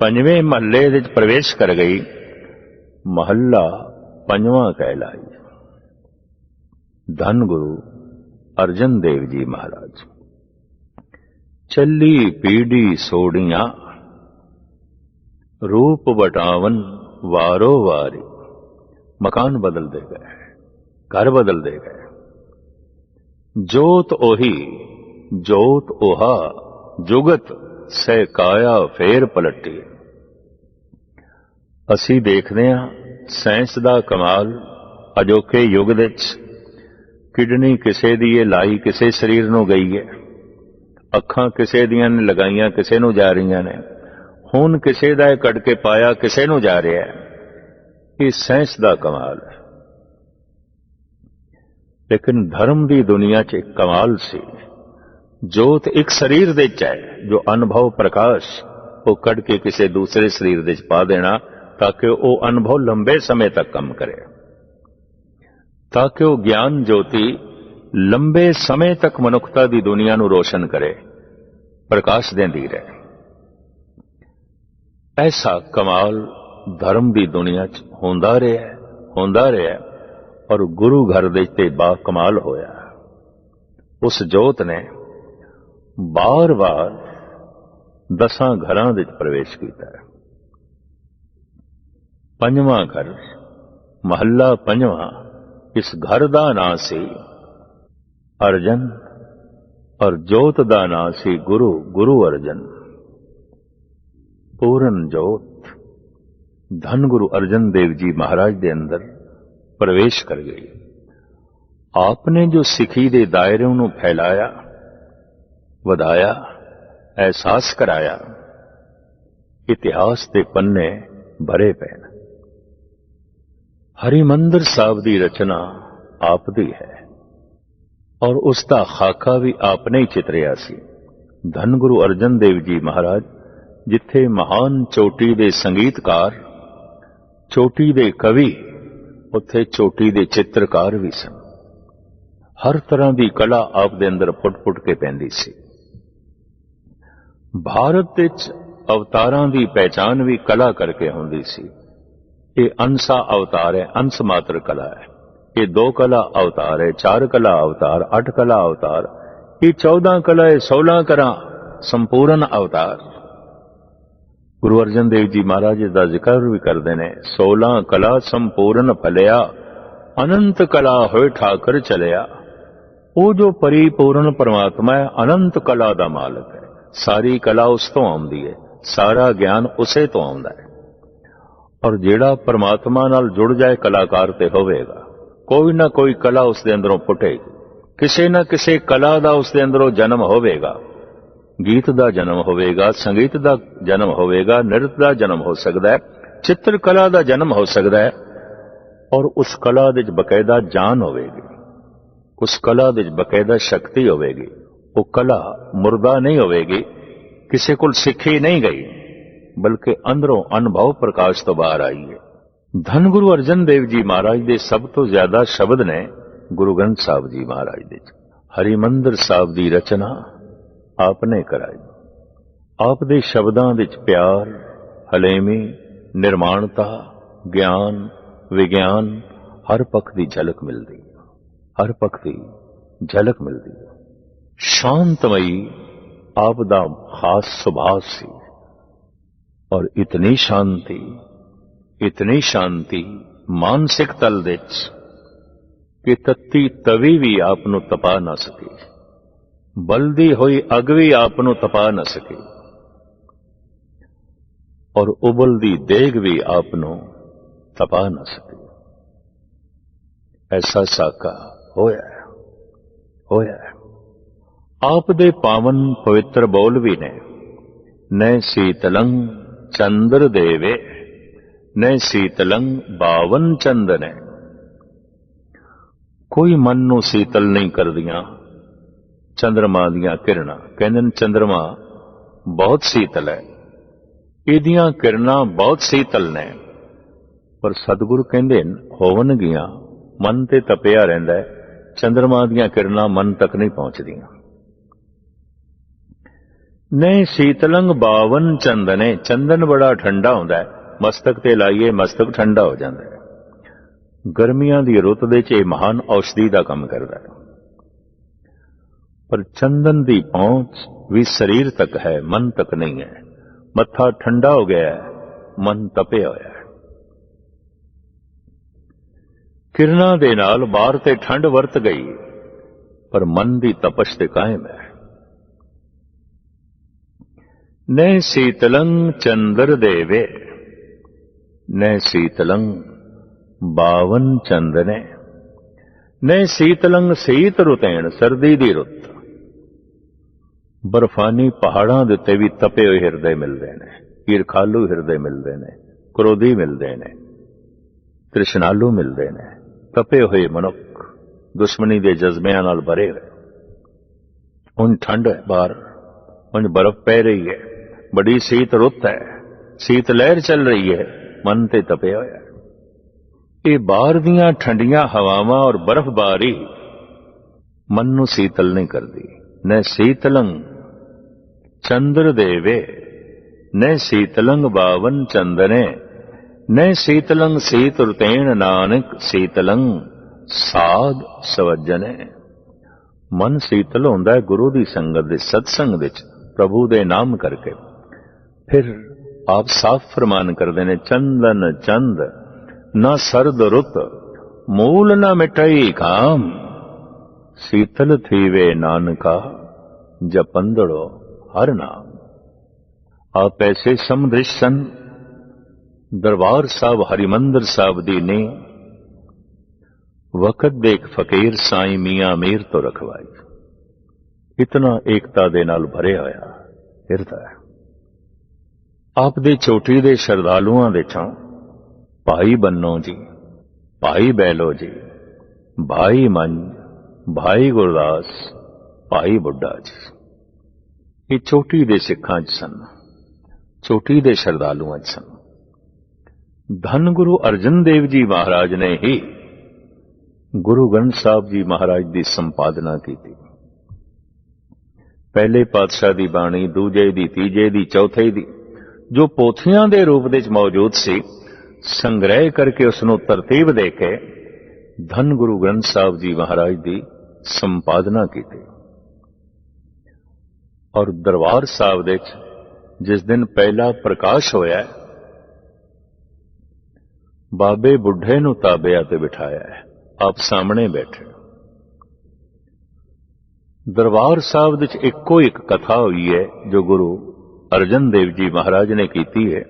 ਪੰਜਵੇਂ ਮਹੱਲੇ ਦੇ ਚ ਪ੍ਰਵੇਸ਼ ਕਰ ਗਈ। ਮਹੱਲਾ ਪੰਜਵਾਂ ਕਹਿਲਾਈ। ਧੰਨ ਗੁਰੂ ਅਰਜਨ ਦੇਵ ਜੀ ਮਹਾਰਾਜ। ਚੱਲੀ ਪੀੜੀ ਸੋੜੀਆਂ रूप बटावन वारो वारी। मकान बदल दे गए, घर बदल दे गए। जोत ओही जोत ओहा जुगत सै काया फेर पलटी। असी देखते हैं साइंस दा कमाल अजोके युग दे किडनी किसे दी लाई किसे शरीर नूं गई है, अखां किसे दियां ने लगाइयां किसे नूं जा रही ने, खून किसे दा कट के पाया किसे नूं जा रहा है। ये साइंस दा कमाल है। लेकिन धर्म दी दुनिया च एक कमाल सी। जोत एक शरीर दे च है, जो अनुभव प्रकाश वो कट के किसी दूसरे शरीर दे च पा देना ताकि वो अनुभव लंबे समय तक काम करे, ताकि वो ज्ञान ज्योति लंबे समय तक मनुखता दी दुनिया नूं रोशन करे, प्रकाश देंदी रहे। ऐसा कमाल धर्म की दुनिया च होंदा रहा और गुरु घर दे ते बा कमाल होया। उस जोत ने बार बार 10 घरां दे प्रवेश किया। पंजवां घर महला पंजवां, इस घर का नाम सी अर्जन और जोत का नाम सी गुरु, गुरु अर्जन। पूर्ण जोत धन गुरु अर्जन देव जी महाराज के अंदर प्रवेश कर गई। आपने जो सिखी के दायरे नूं फैलाया, वधाया, एहसास कराया, इतिहास के पन्ने भरे पे। हरिमंदिर साहब की रचना आप दी है और उसका खाका भी आपने ही चितरिया सी। धन गुरु अर्जन देव जी महाराज जिथे महान चोटी दे संगीतकार, चोटी दे कवि, उत्थे चोटी दे चित्रकार भी सन। हर तरह की कला आप दे अंदर फुट फुट के पैंदी सी। भारत विच अवतारां दी पहचान भी कला करके होंदी सी। ये अंसा अवतार है, अंश मात्र कला है। ये 2 कला अवतार है, 4 कला अवतार, 8 कला अवतार, ये 14 कला है, 16 कला संपूर्ण अवतार। गुरु अर्जन देव जी महाराज का जिक्र भी करते हैं। 16 कला संपूर्ण फलिया, अनंत कला होए ठाकर चलिया। वो जो परिपूर्ण परमात्मा है, अनंत कला का मालक है। सारी कला उस तो आउंदी है, सारा ज्ञान उसे तो आउंदा है। और जेड़ा परमात्मा नाल जुड़ जाए कलाकार ते होवेगा, कोई ना कोई कला उसके अंदरों फुटेगी, किसी ना किसी कला का उसके अंदरों जन्म होवेगा। गीत का जन्म होवेगा, संगीत का जन्म होवेगा, नृत्य का जन्म हो सकता है, चित्र कला का जन्म हो सकता है। और उस कला दे बकायदा जान होवेगी, उस कला दे बकायदा शक्ति होवेगी। वो कला मुर्दा नहीं होवेगी, किसी को सीखी नहीं गई, बल्कि अंदरों अनुभव प्रकाश तो बाहर आई है। धन गुरु अर्जन देव जी महाराज के सब तो ज्यादा शब्द ने गुरु ग्रंथ साहब जी महाराज दे। हरिमंदिर साहब की रचना आपने कराई। आप दे शब्दां विच प्यार, हलेमी, निर्माणता, ज्ञान, विज्ञान हर पक्ष की झलक मिलती है, हर पक्ष की झलक मिलती है। शांतमयी आप दा खास सुभाव सी और इतनी शांति मानसिक तल विच कि तत्ती तवी भी आप नूं तपा ना सकी, बलदी हुई अग भी आप नूं तपा न सकी और उबलदी देग भी आप नूं तपा न सकी। ऐसा साका होया है। आप दे पावन पवित्र बोल भी ने, न शीतलंग चंद्र देवे, न शीतलंग बावन चंद ने। ਕੋਈ ਮਨ ਨੂੰ ਸੀਤਲ ਨਹੀਂ ਕਰਦੀਆਂ ਚੰਦਰਮਾ ਦੀਆਂ ਕਿਰਨਾਂ। ਕਹਿੰਦੇ ਨੇ ਚੰਦਰਮਾ ਬਹੁਤ ਸੀਤਲ ਹੈ, ਇਹਦੀਆਂ ਕਿਰਨਾਂ ਬਹੁਤ ਸੀਤਲ ਨੇ, ਪਰ ਸਤਿਗੁਰੂ ਕਹਿੰਦੇ ਹੋਵਨਗੀਆਂ ਮਨ ਤੇ ਤਪਿਆ ਰਹਿੰਦਾ ਹੈ, ਚੰਦਰਮਾ ਦੀਆਂ ਕਿਰਨਾਂ ਮਨ ਤੱਕ ਨਹੀਂ ਪਹੁੰਚਦੀਆਂ। ਨਹੀਂ ਸੀਤਲੰਗ ਬਾਵਨ ਚੰਦਨੇ, ਚੰਦਨ ਬੜਾ ਠੰਡਾ ਹੁੰਦਾ ਹੈ, ਮਸਤਕ ਤੇ ਲਾਈਏ ਮਸਤਕ ਠੰਡਾ ਹੋ ਜਾਂਦਾ ਹੈ। ਗਰਮੀਆਂ ਦੀ ਰੁੱਤ ਦੇ ਚ ਇਹ ਮਹਾਨ ਔਸ਼ਧੀ ਦਾ ਕੰਮ ਕਰਦਾ ਹੈ, ਪਰ ਚੰਦਨ ਦੀ ਪਹੁੰਚ ਵੀ ਸਰੀਰ ਤੱਕ ਹੈ, ਮਨ ਤੱਕ ਨਹੀਂ ਹੈ। ਮੱਥਾ ਠੰਡਾ ਹੋ ਗਿਆ ਹੈ, ਮਨ ਤਪਿਆ ਹੋਇਆ ਹੈ। ਕਿਰਨਾਂ ਦੇ ਨਾਲ ਬਾਹਰ ਤੇ ਠੰਡ ਵਰਤ ਗਈ, ਪਰ ਮਨ ਦੀ ਤਪਸ਼ ਤੇ ਕਾਇਮ ਹੈ। ਨੈ ਸੀਤਲੰ ਚੰਦਰ ਦੇਵੇ, ਨੈ ਸੀਤਲੰ ਬਾਵਨ ਚੰਦਨੇ, ਨੈ ਸੀਤਲੰ ਸੀਤ ਰੁਤੈਣ, ਸਰਦੀ ਦੀ ਰੁੱਤ। ਬਰਫਾਨੀ ਪਹਾੜਾਂ ਦੇ ਉੱਤੇ ਵੀ ਤਪੇ ਹੋਏ ਹਿਰਦੇ ਮਿਲਦੇ ਨੇ, ਈਰਖਾਲੂ ਹਿਰਦੇ ਮਿਲਦੇ ਨੇ, ਕ੍ਰੋਧੀ ਮਿਲਦੇ ਨੇ, ਤ੍ਰਿਸ਼ਨਾਲੂ ਮਿਲਦੇ ਨੇ, ਤਪੇ ਹੋਏ ਮਨੁੱਖ ਦੁਸ਼ਮਣੀ ਦੇ ਜਜ਼ਬਿਆਂ ਨਾਲ ਭਰੇ ਹੋਏ। ਹੁਣ ਠੰਡ ਹੈ ਬਾਹਰ, ਹੁਣ ਬਰਫ਼ ਪੈ ਰਹੀ ਹੈ, ਬੜੀ ਸੀਤ ਰੁੱਤ ਹੈ, ਸੀਤ ਲਹਿਰ ਚੱਲ ਰਹੀ ਹੈ, ਮਨ ਤੇ ਤਪਿਆ ਹੋਇਆ ਹੈ। ਇਹ ਬਾਹਰ ਦੀਆਂ ਠੰਡੀਆਂ ਹਵਾਵਾਂ ਔਰ ਬਰਫ਼ਬਾਰੀ ਮਨ ਨੂੰ ਸੀਤਲ ਨਹੀਂ ਕਰਦੀ। ਨੈ ਸੀਤਲੰ ਚੰਦਰ ਦੇਵੇ, ਨੈ ਸੀਤਲੰਗ ਬਾਵਨ ਚੰਦਨੇ, ਨੈ ਸੀਤਲੰਗ ਸੀਤ ਰੁਤੇਣ, ਨਾਨਕ ਸੀਤਲੰਗ ਸਾਧ ਸਵਜਨੇ। ਮਨ ਸੀਤਲ ਹੁੰਦਾ ਹੈ ਗੁਰੂ ਦੀ ਸੰਗਤ ਦੇ ਸਤਸੰਗ ਵਿੱਚ, ਪ੍ਰਭੂ ਦੇ ਨਾਮ ਕਰਕੇ। ਫਿਰ ਆਪ ਸਾਫ਼ ਫਰਮਾਨ ਕਰਦੇ ਨੇ, ਚੰਦਨ ਚੰਦ ਨਾ ਸਰਦ ਰੁੱਤ, ਮੂਲ ਨਾ ਮਿਟਈ ਕਾਮ, ਸੀਤਲ ਥੀਵੇ ਨਾਨਕਾ ਜਪੰਦੜੋ ਹਰ ਨਾਮ। ਆਪ ਐਸੇ ਸਮਦ੍ਰਿਸ਼ ਸਨ, ਦਰਬਾਰ ਸਾਹਿਬ ਹਰਿਮੰਦਰ ਸਾਹਿਬ ਦੀ ਨੇ ਵਕਤ ਦੇਖ ਫਕੀਰ ਸਾਈਂ ਮੀਆਂ ਮੀਰ ਤੋਂ ਰਖਵਾਈ। ਇਤਨਾ ਏਕਤਾ ਦੇ ਨਾਲ ਭਰਿਆ ਹੋਇਆ ਹਿਰਦਾ ਹੈ। ਆਪ ਦੇ ਚੋਟੀ ਦੇ ਸ਼ਰਧਾਲੂਆਂ ਦੇ ਚੋਂ ਭਾਈ ਬੰਨੋ ਜੀ, ਭਾਈ ਬੈਲੋ ਜੀ, ਭਾਈ ਮੰਝ, ਭਾਈ ਗੁਰਦਾਸ, ਭਾਈ ਬੁੱਢਾ ਜੀ, ਇਹ ਚੋਟੀ ਦੇ ਸਿੱਖਾਂ 'ਚ ਸਨ, ਚੋਟੀ ਦੇ ਸ਼ਰਧਾਲੂਆਂ 'ਚ ਸਨ। ਧੰਨ ਗੁਰੂ ਅਰਜਨ ਦੇਵ ਜੀ ਮਹਾਰਾਜ ਨੇ ਹੀ ਗੁਰੂ ਗ੍ਰੰਥ ਸਾਹਿਬ ਜੀ ਮਹਾਰਾਜ ਦੀ ਸੰਪਾਦਨਾ ਕੀਤੀ। ਪਹਿਲੇ ਪਾਤਸ਼ਾਹ ਦੀ ਬਾਣੀ, ਦੂਜੇ ਦੀ, ਤੀਜੇ ਦੀ, ਚੌਥੇ ਦੀ, ਜੋ ਪੋਥੀਆਂ ਦੇ ਰੂਪ ਵਿੱਚ ਮੌਜੂਦ ਸੀ, ਸੰਗ੍ਰਹਿ ਕਰਕੇ ਉਸ ਨੂੰ ਤਰਤੀਬ ਦੇ ਕੇ ਧੰਨ ਗੁਰੂ ਗ੍ਰੰਥ ਸਾਹਿਬ ਜੀ ਮਹਾਰਾਜ ਦੀ ਸੰਪਾਦਨਾ ਕੀਤੀ। ਔਰ ਦਰਬਾਰ ਸਾਹਿਬ ਦੇ ਵਿੱਚ ਜਿਸ ਦਿਨ ਪਹਿਲਾ ਪ੍ਰਕਾਸ਼ ਹੋਇਆ, ਬਾਬੇ ਬੁੱਢੇ ਨੂੰ ਤਾਬਿਆਂ ਤੇ ਬਿਠਾਇਆ ਹੈ, ਆਪ ਸਾਹਮਣੇ ਬੈਠੇ। ਦਰਬਾਰ ਸਾਹਿਬ ਵਿੱਚ ਇੱਕੋ ਇੱਕ ਕਥਾ ਹੋਈ ਹੈ ਜੋ ਗੁਰੂ ਅਰਜਨ ਦੇਵ ਜੀ ਮਹਾਰਾਜ ਨੇ ਕੀਤੀ ਹੈ।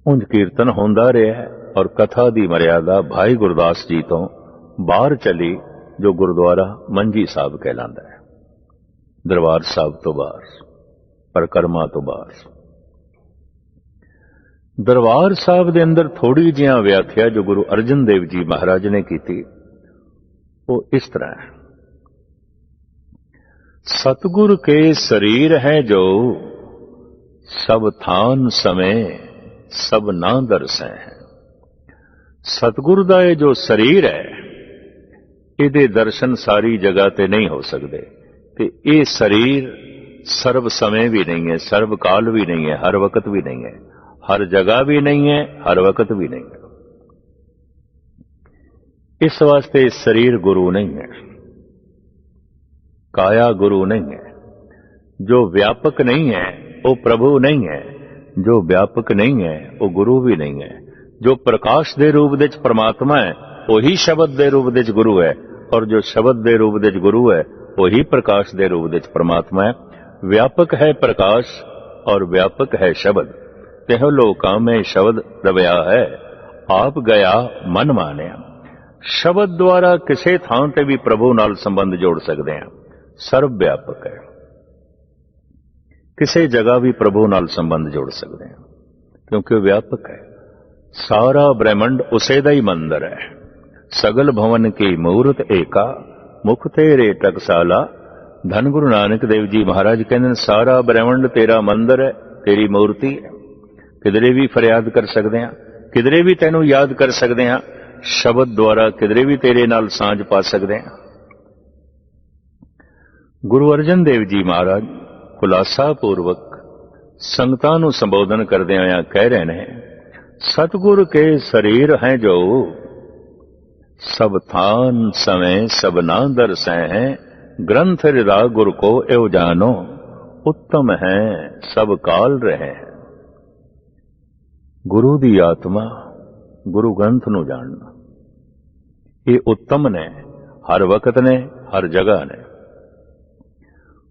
ਉਂਝ ਕੀਰਤਨ ਹੁੰਦਾ ਰਿਹਾ ਹੈ ਔਰ ਕਥਾ ਦੀ ਮਰਿਆਦਾ ਭਾਈ ਗੁਰਦਾਸ ਜੀ ਤੋਂ ਬਾਹਰ ਚਲੀ, ਜੋ ਗੁਰਦੁਆਰਾ ਮੰਜੀ ਸਾਹਿਬ ਕਹਿਲਾਂਦਾ ਹੈ, ਦਰਬਾਰ ਸਾਹਿਬ ਤੋਂ ਬਾਹਰ, ਪਰਿਕਰਮਾ ਤੋਂ ਬਾਹਰ। ਦਰਬਾਰ ਸਾਹਿਬ ਦੇ ਅੰਦਰ ਥੋੜੀ ਜਿਹੀਆਂ ਵਿਆਖਿਆ ਜੋ ਗੁਰੂ ਅਰਜਨ ਦੇਵ ਜੀ ਮਹਾਰਾਜ ਨੇ ਕੀਤੀ, ਉਹ ਇਸ ਤਰ੍ਹਾਂ ਹੈ। ਸਤਿਗੁਰ ਕੇ ਸਰੀਰ ਹੈ ਜੋ, ਸਭ ਥਾਨ ਸਮੇਂ ਸਭ ਨਾ ਦਰਸੈ ਹੈ। ਸਤਿਗੁਰ ਦਾ ਇਹ ਜੋ ਸਰੀਰ ਹੈ, ਇਹਦੇ ਦਰਸ਼ਨ ਸਾਰੀ ਜਗ੍ਹਾ ਤੇ ਨਹੀਂ ਹੋ ਸਕਦੇ, ਤੇ ਇਹ ਸਰੀਰ ਸਰਬ ਸਮੇਂ ਵੀ ਨਹੀਂ ਹੈ, ਸਰਬ ਕਾਲ ਵੀ ਨਹੀਂ ਹੈ, ਹਰ ਵਕਤ ਵੀ ਨਹੀਂ ਹੈ, ਹਰ ਜਗ੍ਹਾ ਵੀ ਨਹੀਂ ਹੈ, ਹਰ ਵਕਤ ਵੀ ਨਹੀਂ ਹੈ। ਇਸ ਵਾਸਤੇ ਸਰੀਰ ਗੁਰੂ ਨਹੀਂ ਹੈ, ਕਾਇਆ ਗੁਰੂ ਨਹੀਂ ਹੈ। ਜੋ ਵਿਆਪਕ ਨਹੀਂ ਹੈ ਉਹ ਪ੍ਰਭੂ ਨਹੀਂ ਹੈ, ਜੋ ਵਿਆਪਕ ਨਹੀਂ ਹੈ ਉਹ ਗੁਰੂ ਵੀ ਨਹੀਂ ਹੈ। ਜੋ ਪ੍ਰਕਾਸ਼ ਦੇ ਰੂਪ ਵਿੱਚ ਪ੍ਰਮਾਤਮਾ ਹੈ ਉਹੀ ਸ਼ਬਦ ਦੇ ਰੂਪ ਵਿੱਚ ਗੁਰੂ ਹੈ, ਔਰ ਜੋ ਸ਼ਬਦ ਦੇ ਰੂਪ ਵਿੱਚ ਗੁਰੂ ਹੈ ਉਹੀ ਪ੍ਰਕਾਸ਼ ਦੇ ਰੂਪ ਵਿੱਚ ਪ੍ਰਮਾਤਮਾ ਹੈ। ਵਿਆਪਕ ਹੈ ਪ੍ਰਕਾਸ਼ ਔਰ ਵਿਆਪਕ ਹੈ ਸ਼ਬਦ। ਤਿਹੁ ਲੋਕਾਂ ਮੈਂ ਸ਼ਬਦ ਦਬਿਆ ਹੈ, ਆਪ ਗਿਆ ਮਨ ਮਾਨਿਆ। ਸ਼ਬਦ ਦੁਆਰਾ ਕਿਸੇ ਥਾਂ ਤੇ ਵੀ ਪ੍ਰਭੂ ਨਾਲ ਸੰਬੰਧ ਜੋੜ ਸਕਦੇ ਹਾਂ। ਸਰਬ ਵਿਆਪਕ ਹੈ, ਕਿਸੇ ਜਗ੍ਹਾ ਵੀ ਪ੍ਰਭੂ ਨਾਲ ਸੰਬੰਧ ਜੋੜ ਸਕਦੇ ਹਾਂ, ਕਿਉਂਕਿ ਉਹ ਵਿਆਪਕ ਹੈ। ਸਾਰਾ ਬ੍ਰਹਿਮੰਡ ਉਸੇ ਦਾ ਹੀ ਮੰਦਰ ਹੈ, सगल भवन की मूरत एका, मुख तेरे टकसाला। धन गुरु नानक देव जी महाराज कहते हैं सारा ब्रह्मंड तेरा मंदिर है, तेरी मूर्ति है। किधरे भी फरियाद कर सकते हैं, किधरे भी तैनू याद कर सकते हैं, शब्द द्वारा किधरे भी तेरे नाल सांझ पा सकते हैं। गुरु अर्जन देव जी महाराज खुलासा पूर्वक संगतां नूं संबोधन करदे होया कह रहे ने, सतगुर के शरीर हैं जो, सब थान समय सब ना दरसै हैं। ग्रंथ हृदा गुर को एव जानो, उत्तम है सब काल रहे हैं। गुरु दी आत्मा गुरु ग्रंथ नूं जानना, ये उत्तम ने, हर वक्त ने, हर जगह ने।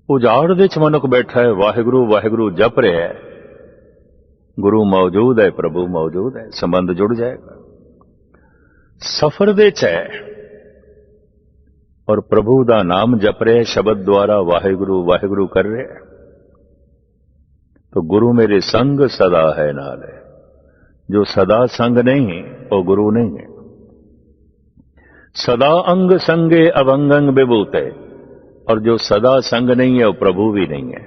उजाड़ दे च मनुख बैठा है, वाहिगुरु वाहिगुरु जप रहा है, गुरु मौजूद है, प्रभु मौजूद है, संबंध जुड़ जाएगा। सफर दे च है और प्रभु दा नाम जप रहे, शब्द द्वारा वाहिगुरु वाहिगुरु कर रहे, तो गुरु मेरे संग सदा है नाल है। जो सदा संग नहीं वो गुरु नहीं है। सदा अंग संगे अवंगंग विभूत है, और जो सदा संग नहीं है वो प्रभु भी नहीं है।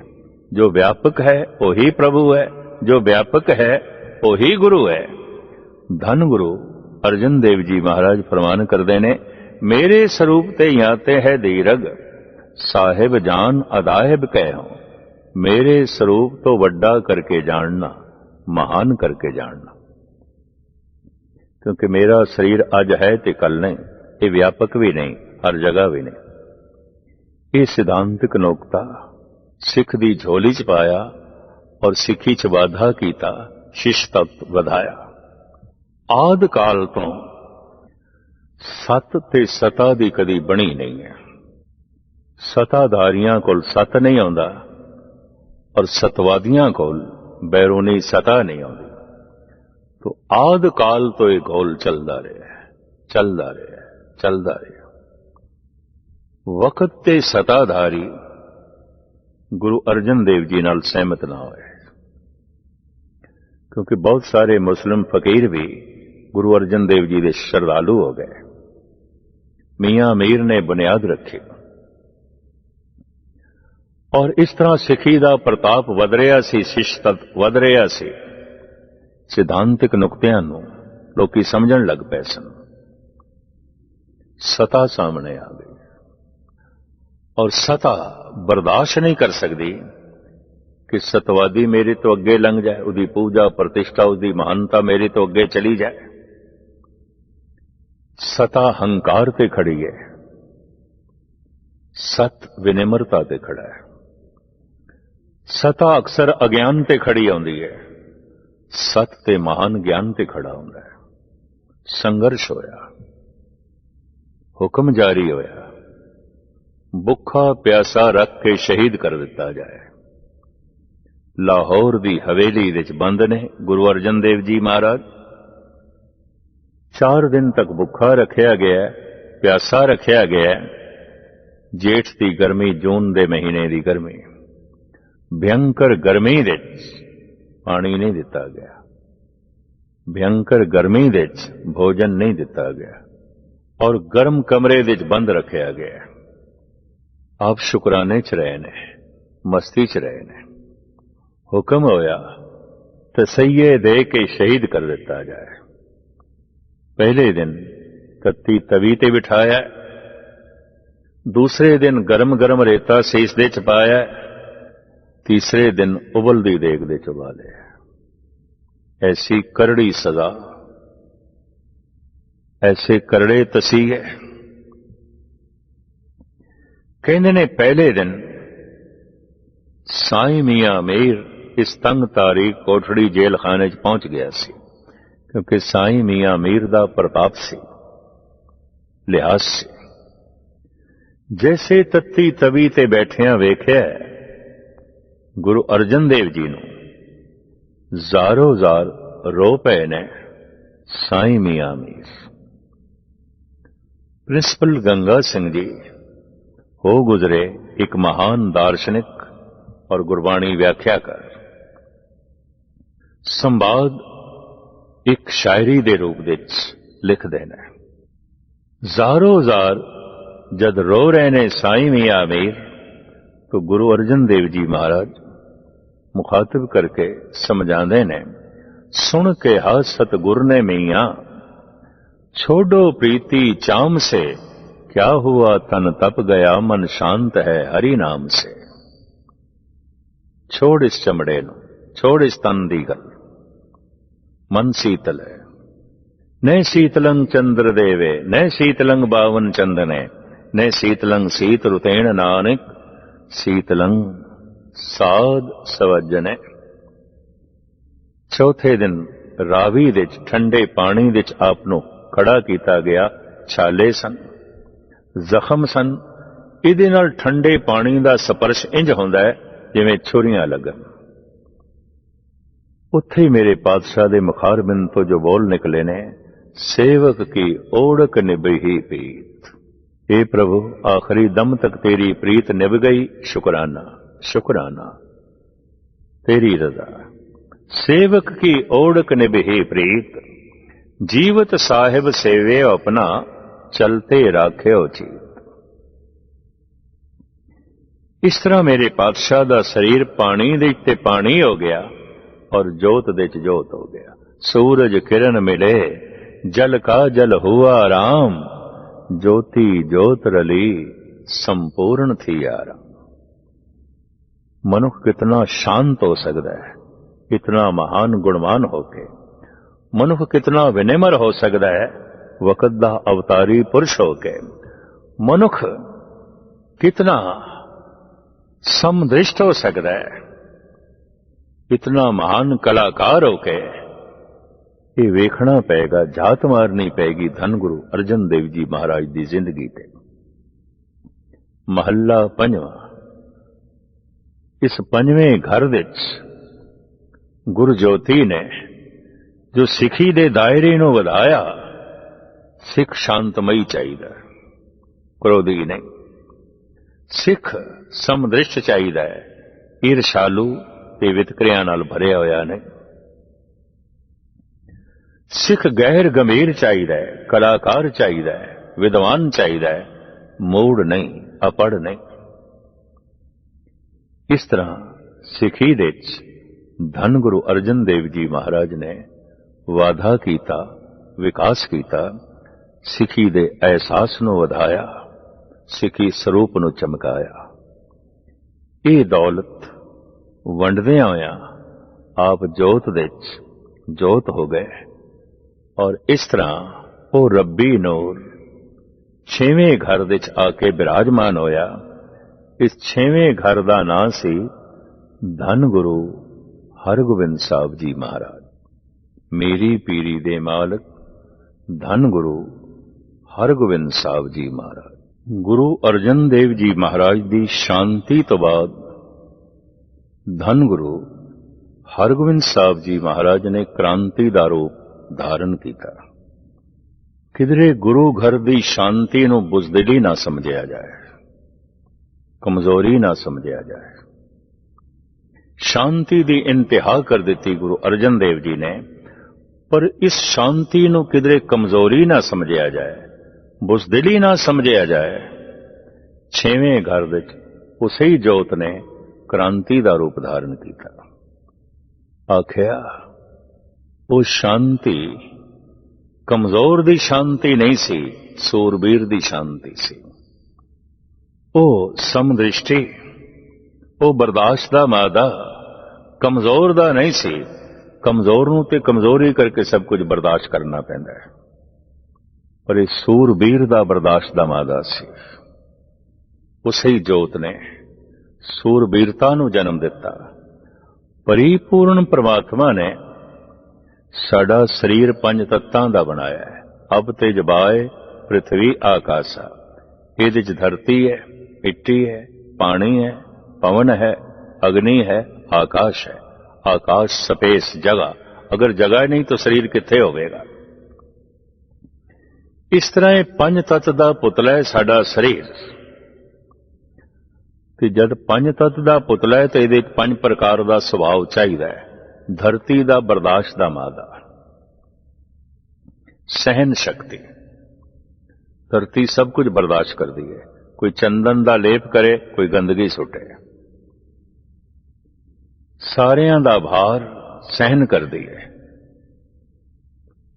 जो व्यापक है वो ही प्रभु है, जो व्यापक है वो ही गुरु है। धन गुरु अर्जन देव जी महाराज फरमान कर देने, मेरे स्वरूप ते याते है दीरग, साहिब जान अदाहिब कहो। मेरे स्वरूप तो वड्डा करके जानना, महान करके जानना। क्योंकि मेरा शरीर अज है ते कल नहीं, ये व्यापक भी नहीं, हर जगह भी नहीं। ये सिद्धांतिक नोकता सिख दी झोली च पाया और सिखी च वाधा कीता, शिष तक वधाया। आद काल तो सत ते सता दी कदी बनी नहीं है। सताधारियां कोल सत नहीं आउंदा और सतवादियां कोल बैरूनी सता नहीं आउंदी। तो आद काल तो ये घोल चलदा रहा, चलदा रहा, चलदा रहा। वक्त ते सताधारी गुरु अर्जन देव जी नाल सहमत ना होए, क्योंकि बहुत सारे मुस्लिम फकीर भी गुरु अर्जन देव जी के श्रद्धालु हो गए। मियां मीर ने बुनियाद रखी और इस तरह सिखी का प्रताप वध रहा सी, शिष्टत वध रहा सी। सिद्धांतिक नुकतियां नूं लोकी समझण लग पए सन। सता सामने आ गई और सता बर्दाश्त नहीं कर सकती कि सतवादी मेरे तो अगे लंघ जाए, उसकी पूजा प्रतिष्ठा, उसकी महानता मेरे तो अगे चली जाए। सता हंकार ते खड़ी है, सत विनिम्रता ते खड़ा है। सता अक्सर अज्ञान ते खड़ी आउंदी है, सत ते महान ज्ञान ते खड़ा हुंदा है। संघर्ष होया, हुक्म जारी होया, भुखा प्यासा रख के शहीद कर दिता जाए। लाहौर दी हवेली विच बंद ने गुरु अर्जन देव जी महाराज। 4 दिन तक भुखा रखा गया, प्यासा रखा गया। जेठ की गर्मी, जून के महीने की गर्मी, भयंकर गर्मी विच पानी नहीं दिता गया, भयंकर गर्मी विच भोजन नहीं दिता गया और गर्म कमरे विच बंद रखा गया। आप शुकराने च रहे ने, मस्ती च रहे ने। हुक्म होया तसैये दे के शहीद कर दिता जाए। पहले दिन तत्ती तवी ते बिठाया, दूसरे दिन गरम गरम रेता सीसदे च पाया, तीसरे दिन उबलदी देग दे च उबालिया। ऐसी करड़ी सजा, ऐसे करड़े तसीहे। कहने ने पहले दिन साईं मियां मीर इस तंग तारीख कोठड़ी जेल खाने च पहुंच गया सी, क्योंकि साईं मियां मीर दा प्रताप सी, लिहाज सी। जैसे तत्ती तवी ते बैठिया वेख्या गुरु अर्जन देव जी नूं ਜ਼ਾਰੋ ਜ਼ਾਰ रो पए ने साईं मियां मीर। प्रिंसिपल गंगा सिंह जी हो गुजरे एक महान दार्शनिक और गुरबाणी व्याख्याकार। संवाद एक शायरी दे रूप विच लिखदे ने। ਜ਼ਾਰੋ ਜ਼ਾਰ जद रो रहे ने साईं मियां मीर, तो गुरु अर्जन देव जी महाराज मुखातिब करके समझाते ने, सुन के हा सतगुर ने मियां, छोड़ो प्रीति चाम से, क्या हुआ तन तप गया, मन शांत है हरि नाम से। छोड़ इस चमड़े नूं, छोड़ इस तन दी गल, मन शीतल है। न शीतलंग चंद्र देवे, न शीतलंग बावन चंदने, ने शीतलंग शीत रुतेण नानक, शीतलंग साध सवजने। चौथे दिन रावी दे ठंडे पानी दे आप नूं खड़ा कीता गया। छाले सन, ਜ਼ਖਮ ਸਨ। ਇਹਦੇ ਨਾਲ ਠੰਡੇ ਪਾਣੀ ਦਾ ਸਪਰਸ਼ ਇੰਜ ਹੁੰਦਾ ਹੈ ਜਿਵੇਂ ਛੁਰੀਆਂ ਲੱਗਣ। ਉੱਥੇ ਹੀ ਮੇਰੇ ਪਾਤਸ਼ਾਹ ਦੇ ਮੁਖਾਰਬਿੰਦ ਤੋਂ ਜੋ ਬੋਲ ਨਿਕਲੇ ਨੇ, ਸੇਵਕ ਕੀ ਓੜਕ ਨਿਭਈ ਪ੍ਰੀਤ। हे प्रभु, आखिरी दम तक तेरी प्रीत निभ गई, शुक्राना शुक्राना तेरी रजा। सेवक की ओड़क निभे प्रीत, जीवत साहिब सेवे अपना, चलते राखे चीत। इस तरह मेरे पातशाह दा शरीर पानी दे ते पानी हो गया और जोत दे च जोत हो गया। सूरज किरण मिले, जल का जल हुआ राम, ज्योति ज्योत रली, संपूर्ण थी आराम। मनुष्य कितना शांत हो सकता है इतना महान गुणवान होके, मनुष्य कितना विनम्र हो सकता है वक़्त दा अवतारी पुरुष होके, मनुष्य कितना समदृष्ट हो सकता है इतना महान कलाकार होके। ये वेखना पेगा, झात मारनी पेगी धन गुरु अर्जन देव जी महाराज की जिंदगी ते। महला पंजवा। इस पंजवें घर विच गुरु ज्योति ने जो सिखी दे दायरे नूं वधाया। सिख शांतमई चाहिए, क्रोधी नहीं। सिख समदृष्ट चाहिए, ईर्षालू ते वितकरियां नाल भरिया होया नहीं। सिख गहर गंभीर चाहिए, कलाकार चाहिए, विद्वान चाहिए, मूड नहीं, अपड़ नहीं। इस तरह सिखी दे धन गुरु अर्जन देव जी महाराज ने वाधा कीता, विकास कीता, सिखी दे एहसास नूं वधाया, सिखी स्वरूप नूं चमकाया। ये दौलत वंडदियां होया आप जोत दे जोत हो गए और इस तरह वो रब्बी नूर छेवें घर दे आके विराजमान होया। इस छेवें घर का नाम सी धन गुरु हरगोबिंद साहब जी महाराज। मेरी पीरी दे मालक धन गुरु हरगोबिंद साहब जी महाराज। गुरु अर्जन देव जी महाराज की शांति तो बाद धन गुरु हरगोबिंद साहब जी महाराज ने क्रांति का रूप धारण किया। किधरे गुरु घर की शांति नूं बुजदिली ना समझिया जाए, कमजोरी ना समझिया जाए। शांति की इंतहा कर दी गुरु अर्जन देव जी ने, पर इस शांति नूं किधरे कमजोरी ना समझिया जाए, बुजदिली ना समझिया जाए। छेवें घर विच उसे ही जोत ने क्रांति का रूप धारण किया। आखिया वो शांति कमजोर दी शांति नहीं सी, सूरबीर दी शांति सी। वो समदृष्टि, वो बर्दाश्त दा मादा कमजोर दा नहीं सी। कमजोर नूं ते कमजोरी करके सब कुछ बर्दाश्त करना पैंदा है, पर ये सूरबीर दा बर्दाश्त दा मादा सी। उसे ही जोत ने सूरबीरता नूं जन्म दिता। परिपूर्ण परमात्मा ने साडा शरीर पंज तत्तां दा बनाया है। अब तेज बाय पृथ्वी आकाशा। इहदे च धरती है, मिट्टी है, पानी है, पवन है, अग्नि है, आकाश है। आकाश स्पेस जगह, अगर जगह नहीं तो शरीर कित्थे होवेगा। इस तरह पंज तत्त दा पुतला है साडा शरीर। ते जद पंज तत्त दा पुतला है तो इहदे पंज प्रकार दा सुभाव चाहिदा है। धरती दा बर्दाश्त दा मादा, सहन शक्ति, धरती सब कुछ बर्दाश्त करती है। कोई चंदन दा लेप करे, कोई गंदगी सुटे, सारियां दा भार सहन करती है।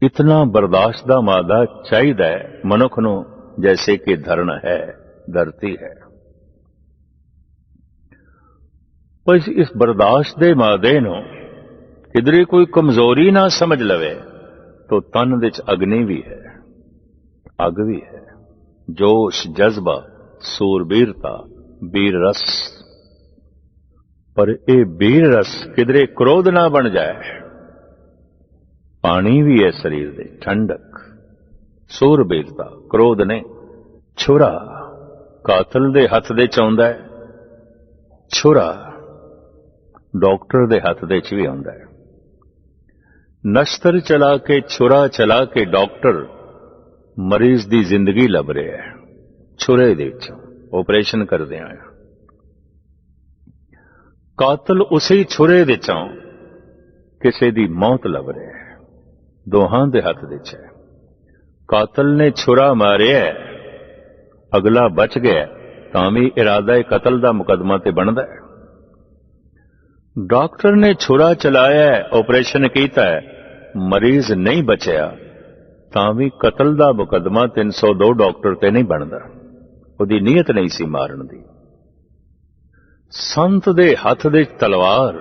इतना बर्दाश्त दा मादा चाहिदा है मनुख नूं, जैसे कि धरण है, धरती है। पर इस बर्दाश्त दे मादे नूं किधरे कोई कमजोरी ना समझ लवे तो तन विच अग्नि भी है, अग भी है, जोश, जज्बा, सूरबीरता, वीर रस। पर यह वीर रस किधरे क्रोध ना बन जाए। पानी भी है शरीर दे, ठंडक, सूरबीरता, क्रोध ने। छुरा कातल दे हथ दे च आउंदा है, छुरा डॉक्टर दे हथ दे च भी आउंदा है। नश्तर चला के, छुरा चला के डॉक्टर मरीज दी जिंदगी लभ रहा है, छुरे दे विच ऑपरेशन करदे आया। कातल उसी छुरे दे चों किसी दी मौत लभ रहा है, दोहां दे हथ दे च है। कातल ने छुरा मारिया, अगला बच गया, तां भी इरादा कतल दा मुकदमा ते बनदा है। डॉक्टर ने छुरा चलाया, ऑपरेशन किया, मरीज नहीं बचया, तां भी कतल दा मुकदमा 302 डॉक्टर ते नहीं बनदा, उहदी नीयत नहीं सी मारन दी। संत दे हथ दे तलवार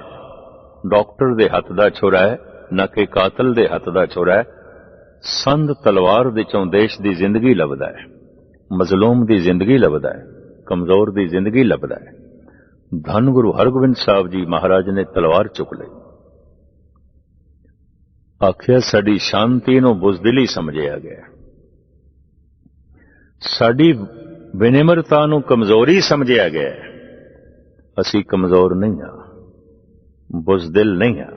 डॉक्टर दे हथ दा छुरा है, न कि कातल दे हथ दा छुरा है। संत तलवार दे चों देश दी जिंदगी लभदा है, मजलूम दी जिंदगी लभदा है, कमजोर दी जिंदगी लभदा है। धन गुरु हरगोबिंद साहब जी महाराज ने तलवार चुक ली, आखिया साडी शांति नूं बुजदिली समझिया गया, साडी विनिम्रता नूं कमजोरी समझिया गया। असी कमजोर नहीं हां, बुजदिल नहीं हां।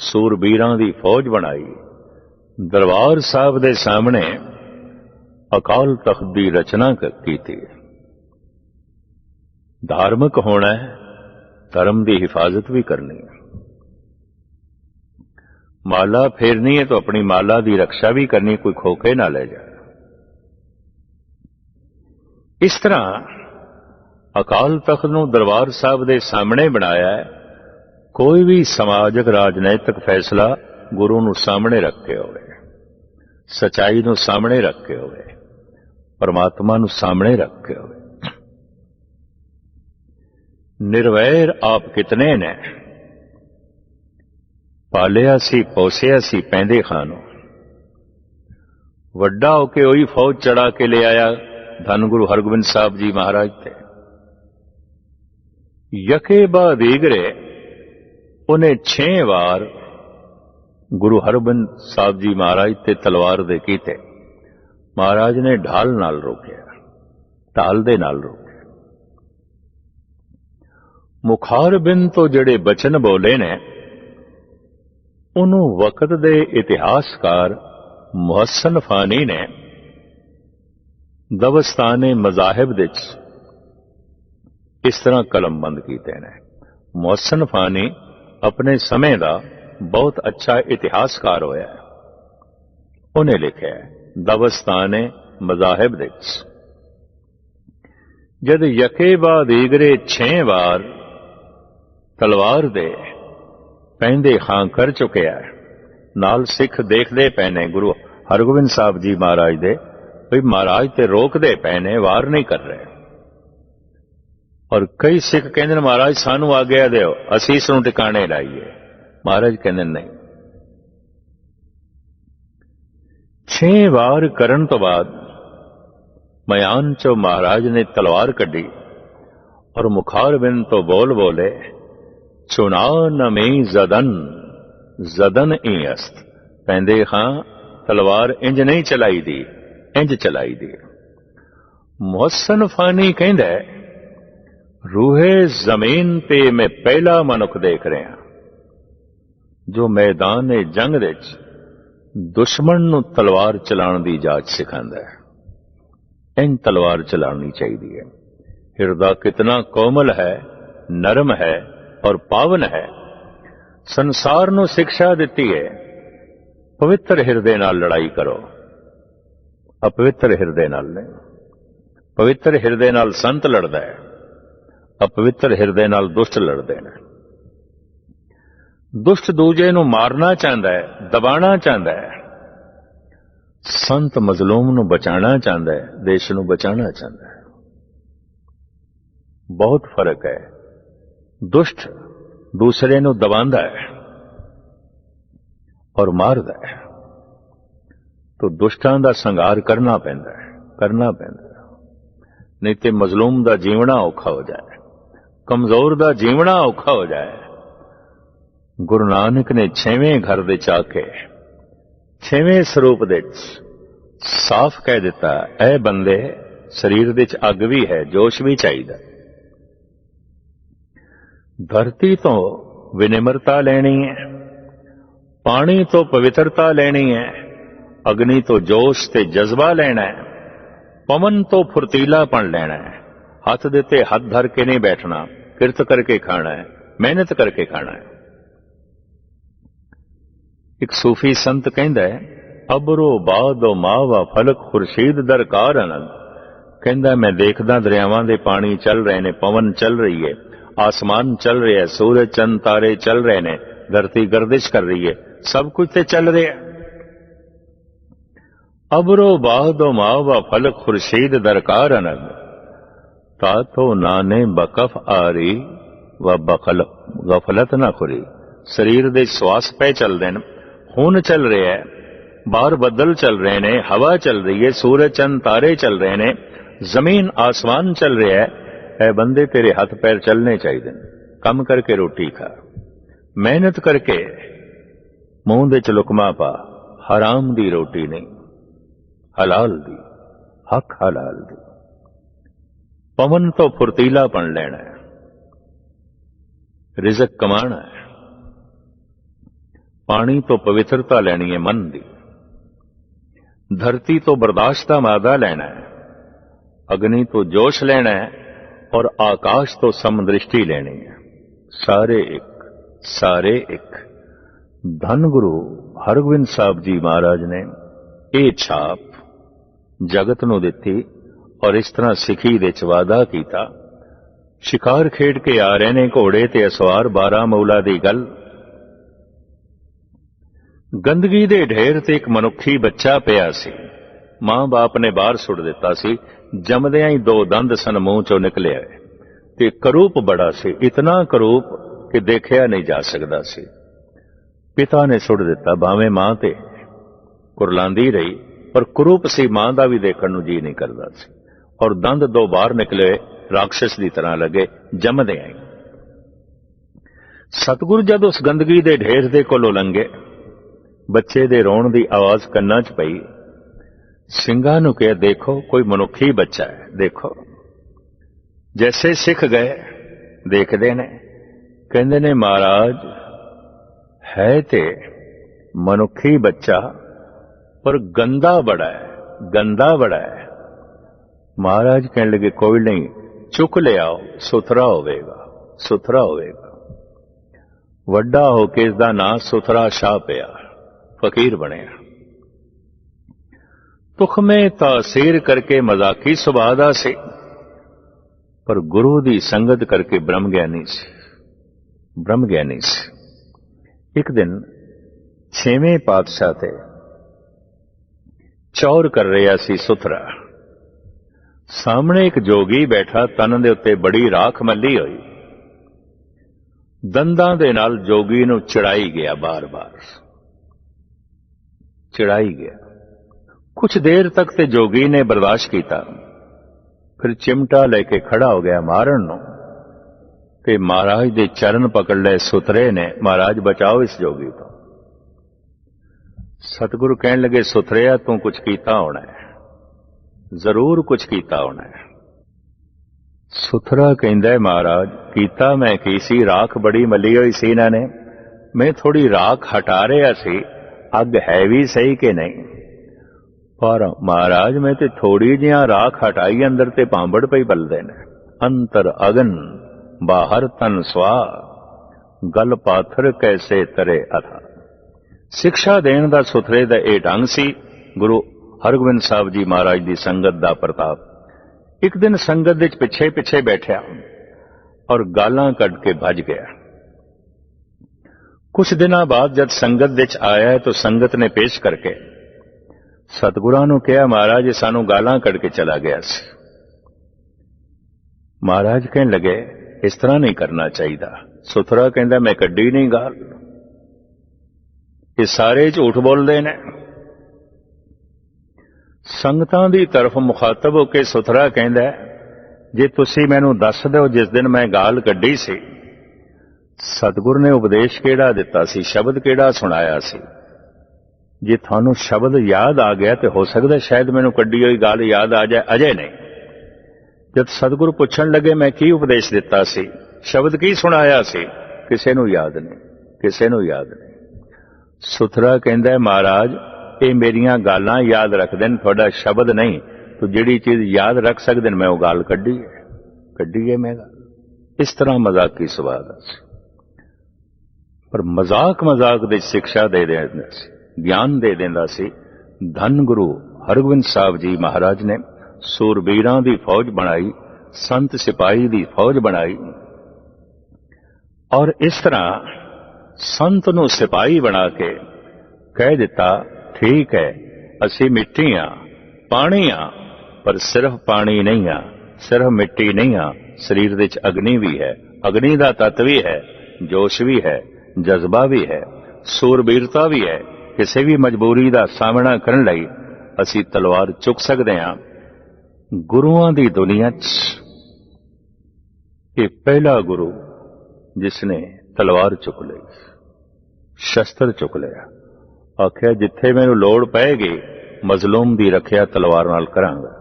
सूरबीरां दी फौज बनाई, दरबार साहब दे सामने अकाल तख्त दी रचना की थी। धार्मिक होना है, धर्म की हिफाजत भी करनी है। माला फेरनी है तो अपनी माला की रक्षा भी करनी, कोई खोके ना ले जाए। इस तरह अकाल तख्त नूं दरबार साहब दे सामने बनाया है। कोई भी समाजिक राजनैतिक फैसला गुरु नूं सामने रख के होवे, सच्चाई नूं सामने रख के होवे, परमात्मा नूं सामने रख के होवे। निर्वैर आप कितने ने, पालिया सी पोसिया सी पैंदे खानों, वड्डा होके वही फौज चढ़ा के ले आया धन गुरु हरगोबिंद साहब जी महाराज थे। यके बाद दीगरे उन्हें 6 वार गुरु हरगोबिंद साहब जी महाराज ते तलवार दे कीते। महाराज ने ढाल नाल रोकिया, ढाल दे नाल रोकिया। मुखार बिन तो जड़े बचन बोले ने, उन्हों वक्त दे इतिहासकार मुहस्सन फानी ने दबस्ताने मजाहिब दे इस तरह कलमबंद कीते ने। मुहस्सन फानी अपने समय का बहुत अच्छा इतिहासकार होया है। उन्हें लिखा है दबस्ताने मजाहिब दे, जद यके बाद दीगरे 6 वार तलवार दे पैंदे खां कर चुके है। नाल सिख देखते पे ने गुरु हरगोबिंद साहब जी महाराज दे, भाई महाराज ते रोकते पे ने, वार नहीं कर रहे। और कई सिख कहते महाराज सानू आग्या दिओ, असीं इस नूं टिकाणे लाइए। महाराज कहते नहीं। 6 वार करन तो बाद मयान चो महाराज ने तलवार कड्डी और मुखार बिन तो बोल बोले, चुना न में जदन जदन ई अस्त। पैंदे खां तलवार इंज नहीं चलाई दी, इंज चलाई दी। मुहस्सन फानी कहंदा है, रूहे जमीन ते मैं पहला मनुख देख रहा जो मैदान जंग दे दुश्मन नूं तलवार चलाण दी जाच सिखांदा है। इंज तलवार चलानी चाहिए है। हिरदा कितना कोमल है, नरम है और पावन है। संसार नूं शिक्षा दिती है, पवित्र हिरदे नाल लड़ाई करो, अपवित्र हिरदे नाल ने। पवित्र हिरदे नाल संत लड़दा है, अपवित्र हिरदे नाल दुष्ट लड़दे ने। दुष्ट दूजे नूं मारना चाहता है, दबाना चाहता है। संत मजलूम नूं बचाना चाहता है, देश नूं बचाना चाहता है। बहुत फर्क है। दुष्ट दूसरे नूं दबांदा है और मारदा है, तो दुष्टां दा संघार करना पैंदा है, करना पैंदा है। नहीं ते मजलूम दा जीवना औखा हो जाए, कमजोर दा जीवना औखा हो जाए। गुरु नानक ने 6वें घर दे आके 6वें स्वरूप दे साफ कह दिता, ऐ बंदे शरीर दे अग भी है, जोश भी चाहिए। धरती तो विनिम्रता लेनी है, पानी तो पवित्रता लेनी है, अग्नि तो जोश ते जज्बा लेना है, पवन तो फुर्तीलापन लेना है। हाथ देते हाथ धर के नहीं बैठना, किरत करके खाना है, मेहनत करके खाना है। एक सूफी संत कहता है, अबरो बादो मावा फलक खुर्शीद दरकार आनंद। कहता मैं देखदा दरियावां दे पानी चल रहे ने, पवन चल रही है, आसमान चल रहा है, सूरज चंद तारे चल रहे ने, धरती गर्दिश कर रही है, सब कुछ ते चल रहा है। अबरो बादो मावा फलक खुर्शीद दरकार आनंद। तातो नाने बकफ आरी व बखल गफलत ना खुरी। शरीर दे श्वास पे चल रहे, खून चल रहा है, बाहर बदल चल रहे ने, हवा चल रही है, सूरज चंद तारे चल रहे ने, जमीन आसमान चल रहा है। ऐ बंदे तेरे हाथ पैर चलने चाहिए। कम करके रोटी खा, मेहनत करके मुंह दे च लुकमा पा, हराम दी रोटी नहीं, हलाल दी, हक हलाल दी। पवन तो फुर्तीलापन लेना है, रिजक कमाना है। पानी तो पवित्रता लेनी है मन दी, धरती तो बर्दाश्त का मादा लेना है, अग्नि तो जोश लेना है और आकाश तो समदृष्टि लेनी है। सारे एक, सारे एक। धन गुरु हरगोबिंद साहब जी महाराज ने ये छाप जगत नूं दिती और इस तरह सिखी दे च वादा कीता। शिकार खेड के आ रहे ने घोड़े ते असवार 12 मौला दी गल। गंदगी दे ढेर ते एक मनुखी बच्चा पिया सी, मां बाप ने बाहर सुट दिता सी। जमदियां ही 2 दंद सन मूंह चों निकले आए ते करूप बड़ा सी, इतना करूप कि देखिया नहीं जा सकदा सी। पिता ने सुट दिता, भावें मां ते कुरलांदी रही पर करूप सी, मां दा भी देखण नूं जी नहीं करदा सी। और दंद 2 बाहर निकले, राक्षस की तरह लगे जमदियां ही। सतगुरु जद उस गंदगी दे ढेर दे कोलों लंघे, बच्चे दे रोण दी आवाज कन्नां च पई। ਸਿੰਘਾਂ ਨੂੰ कहा, देखो कोई मनुखी बच्चा है, देखो। जैसे सिख गए देखते ने, कहते ने महाराज है ते मनुखी बच्चा पर गंदा बड़ा है, गंदा बड़ा है। महाराज कहने लगे कोई नहीं, चुक ले आओ, सुथरा होवेगा, सुथरा होवेगा। वड्डा होके इसदा नां सुथरा शाह पिया, फकीर बनिया। तुखमे तासीर करके मजाकी सुभाਅ दा सी, पर गुरु दी संगत करके ब्रह्म ज्ञानी सी, ब्रह्म ज्ञानी सी। एक दिन 6वें पातशाह ते चौर कर रहा सी सुथरा। सामने एक जोगी बैठा, तन दे उत्ते बड़ी राख मली हुई। दंदां दे नाल जोगी नूं चिड़ाई गया, बार बार चिड़ाई गया। कुछ देर तक ते जोगी ने बर्दाश्त किया, फिर चिमटा लेके खड़ा हो गया मारन नूं। ते महाराज दे चरण पकड़ ले सुथरे ने, महाराज बचाओ इस जोगी तो। सतगुरु कहने लगे, सुथरिया तू कुछ कीता होना है, जरूर कुछ कीता होना है। सुथरा कहंदा है, महाराज कीता मैं की सी, राख बड़ी मली हुई सी इन्हां ने, मैं थोड़ी राख हटा रहा सी, अग है भी सही कि नहीं। पर महाराज मैं ते थोड़ी जिहा राख हटाई, अंदर ते पांबड़ पई बलदे ने। अंतर अगन बाहर तन स्वा, गल पाथर कैसे तरे अथा। शिक्षा देण दा सुथरे दा ये ढंग सी। गुरु ਹਰਗੋਬਿੰਦ ਸਾਹਿਬ ਜੀ ਮਹਾਰਾਜ ਦੀ ਸੰਗਤ ਦਾ ਪ੍ਰਤਾਪ। ਇੱਕ ਦਿਨ ਸੰਗਤ ਵਿੱਚ ਪਿੱਛੇ ਪਿੱਛੇ ਬੈਠਿਆ ਔਰ ਗਾਲਾਂ ਕੱਢ ਕੇ ਭੱਜ ਗਿਆ। ਕੁਝ ਦਿਨਾਂ ਬਾਅਦ ਜਦ ਸੰਗਤ ਵਿੱਚ ਆਇਆ ਤਾਂ ਸੰਗਤ ਨੇ ਪੇਸ਼ ਕਰਕੇ ਸਤਿਗੁਰਾਂ ਨੂੰ ਕਿਹਾ, ਮਹਾਰਾਜ ਇਹ ਸਾਨੂੰ ਗਾਲਾਂ ਕੱਢ ਕੇ ਚਲਾ ਗਿਆ ਸੀ। ਮਹਾਰਾਜ ਕਹਿਣ ਲੱਗੇ, ਇਸ ਤਰ੍ਹਾਂ ਨਹੀਂ ਕਰਨਾ ਚਾਹੀਦਾ। ਸੁਥਰਾ ਕਹਿੰਦਾ, ਮੈਂ ਕੱਢੀ ਨਹੀਂ ਗਾਲ, ਇਹ ਸਾਰੇ ਝੂਠ ਬੋਲਦੇ ਨੇ। ਸੰਗਤਾਂ ਦੀ ਤਰਫ ਮੁਖਾਤਬ ਹੋ ਕੇ ਸੁਥਰਾ ਕਹਿੰਦਾ, ਜੇ ਤੁਸੀਂ ਮੈਨੂੰ ਦੱਸ ਦਿਓ ਜਿਸ ਦਿਨ ਮੈਂ ਗਾਲ ਕੱਢੀ ਸੀ, ਸਤਿਗੁਰ ਨੇ ਉਪਦੇਸ਼ ਕਿਹੜਾ ਦਿੱਤਾ ਸੀ, ਸ਼ਬਦ ਕਿਹੜਾ ਸੁਣਾਇਆ ਸੀ। ਜੇ ਤੁਹਾਨੂੰ ਸ਼ਬਦ ਯਾਦ ਆ ਗਿਆ ਤੇ ਹੋ ਸਕਦਾ ਸ਼ਾਇਦ ਮੈਨੂੰ ਕੱਢੀ ਹੋਈ ਗੱਲ ਯਾਦ ਆ ਜਾਏ, ਅਜੇ ਨਹੀਂ। ਜਦ ਸਤਿਗੁਰ ਪੁੱਛਣ ਲੱਗੇ ਮੈਂ ਕੀ ਉਪਦੇਸ਼ ਦਿੱਤਾ ਸੀ, ਸ਼ਬਦ ਕੀ ਸੁਣਾਇਆ ਸੀ, ਕਿਸੇ ਨੂੰ ਯਾਦ ਨਹੀਂ, ਕਿਸੇ ਨੂੰ ਯਾਦ ਨਹੀਂ। ਸੁਥਰਾ ਕਹਿੰਦਾ, ਮਹਾਰਾਜ ਇਹ ਮੇਰੀਆਂ ਗਾਲਾਂ ਯਾਦ ਰੱਖਦੇ ਨੇ, ਤੁਹਾਡਾ ਸ਼ਬਦ ਨਹੀਂ। ਤੂੰ ਜਿਹੜੀ ਚੀਜ਼ ਯਾਦ ਰੱਖ ਸਕਦੇ ਨੇ ਮੈਂ ਉਹ ਗਾਲ ਕੱਢੀ ਹੈ ਮੈਂ ਗੱਲ। ਇਸ ਤਰ੍ਹਾਂ ਮਜ਼ਾਕੀ ਸਵਾਦ ਸੀ, ਪਰ ਮਜ਼ਾਕ ਦੀ ਸਿੱਖਿਆ ਦੇ ਦਿੰਦਾ ਸੀ, ਗਿਆਨ ਦੇ ਦਿੰਦਾ ਸੀ। ਧੰਨ ਗੁਰੂ ਹਰਗੋਬਿੰਦ ਸਾਹਿਬ ਜੀ ਮਹਾਰਾਜ ਨੇ ਸੂਰਬੀਰਾਂ ਦੀ ਫੌਜ ਬਣਾਈ, ਸੰਤ ਸਿਪਾਹੀ ਦੀ ਫੌਜ ਬਣਾਈ, ਔਰ ਇਸ ਤਰ੍ਹਾਂ ਸੰਤ ਨੂੰ ਸਿਪਾਹੀ ਬਣਾ ਕੇ ਕਹਿ ਦਿੱਤਾ, ਠੀਕ ਹੈ ਅਸੀਂ ਮਿੱਟੀ ਆ, ਪਾਣੀ ਆ, ਪਰ ਸਿਰਫ ਪਾਣੀ ਨਹੀਂ ਆ, ਸਿਰਫ ਮਿੱਟੀ ਨਹੀਂ ਆ, ਸਰੀਰ ਵਿੱਚ ਅਗਨੀ ਵੀ ਹੈ, ਅਗਨੀ ਦਾ ਤੱਤ ਵੀ ਹੈ, ਜੋਸ਼ ਵੀ ਹੈ, ਜਜ਼ਬਾ ਵੀ ਹੈ, ਸੂਰਬੀਰਤਾ ਵੀ ਹੈ। ਕਿਸੇ ਵੀ ਮਜਬੂਰੀ ਦਾ ਸਾਹਮਣਾ ਕਰਨ ਲਈ ਅਸੀਂ ਤਲਵਾਰ ਚੁੱਕ ਸਕਦੇ ਹਾਂ। ਗੁਰੂਆਂ ਦੀ ਦੁਨੀਆ 'ਚ ਇਹ ਪਹਿਲਾ ਗੁਰੂ ਜਿਸ ਨੇ ਤਲਵਾਰ ਚੁੱਕ ਲਈ, ਸ਼ਸਤਰ ਚੁੱਕ ਲਿਆ। ਆਖਿਆ ਜਿੱਥੇ ਮੈਨੂੰ ਲੋੜ ਪਏਗੀ ਮਜ਼ਲੂਮ ਦੀ ਰੱਖਿਆ ਤਲਵਾਰ ਨਾਲ ਕਰਾਂਗਾ,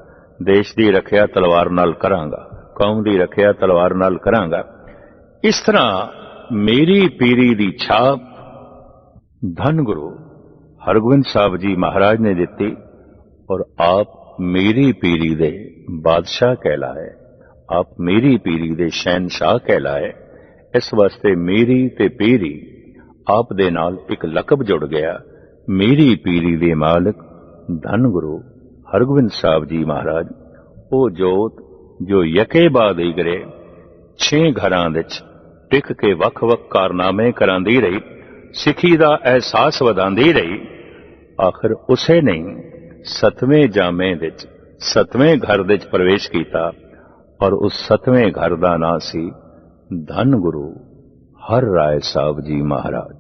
ਦੇਸ਼ ਦੀ ਰੱਖਿਆ ਤਲਵਾਰ ਨਾਲ ਕਰਾਂਗਾ, ਕੌਮ ਦੀ ਰੱਖਿਆ ਤਲਵਾਰ ਨਾਲ ਕਰਾਂਗਾ। ਇਸ ਤਰ੍ਹਾਂ ਮੇਰੀ ਪੀਰੀ ਦੀ ਛਾਪ ਧੰਨ ਗੁਰੂ ਹਰਗੋਬਿੰਦ ਸਾਹਿਬ ਜੀ ਮਹਾਰਾਜ ਨੇ ਦਿੱਤੀ, ਔਰ ਆਪ ਮੇਰੀ ਪੀਰੀ ਦੇ ਬਾਦਸ਼ਾਹ ਕਹਿਲਾਏ, ਆਪ ਮੇਰੀ ਪੀਰੀ ਦੇ ਸ਼ਹਿਨशाह ਕਹਿਲਾਏ। ਇਸ ਵਾਸਤੇ ਮੇਰੀ ਤੇ ਪੀਰੀ ਆਪ ਦੇ ਨਾਲ ਇੱਕ ਲਕਬ ਜੁੜ ਗਿਆ। ਮੇਰੀ ਪੀਰੀ ਦੇ ਮਾਲਕ ਧੰਨ ਗੁਰੂ ਹਰਗੋਬਿੰਦ ਸਾਹਿਬ ਜੀ ਮਹਾਰਾਜ, ਉਹ ਜੋਤ ਜੋ ਯਕੇ ਬਾਦ ਇਗਰੇ 6 ਘਰਾਂ ਵਿੱਚ ਟਿਕ ਕੇ ਵੱਖ-ਵੱਖ ਕਾਰਨਾਮੇ ਕਰਾਂਦੀ ਰਹੀ, ਸਿੱਖੀ ਦਾ ਅਹਿਸਾਸ ਵਧਾਉਂਦੀ ਰਹੀ। ਆਖਰ ਉਸੇ ਨੇ 7ਵੇਂ ਜਾਮੇ ਵਿੱਚ 7ਵੇਂ ਘਰ ਵਿੱਚ ਪ੍ਰਵੇਸ਼ ਕੀਤਾ, ਔਰ ਉਸ 7ਵੇਂ ਘਰ ਦਾ ਨਾਂ ਸੀ ਧੰਨ ਗੁਰੂ ਹਰ ਰਾਏ ਸਾਹਿਬ ਜੀ ਮਹਾਰਾਜ।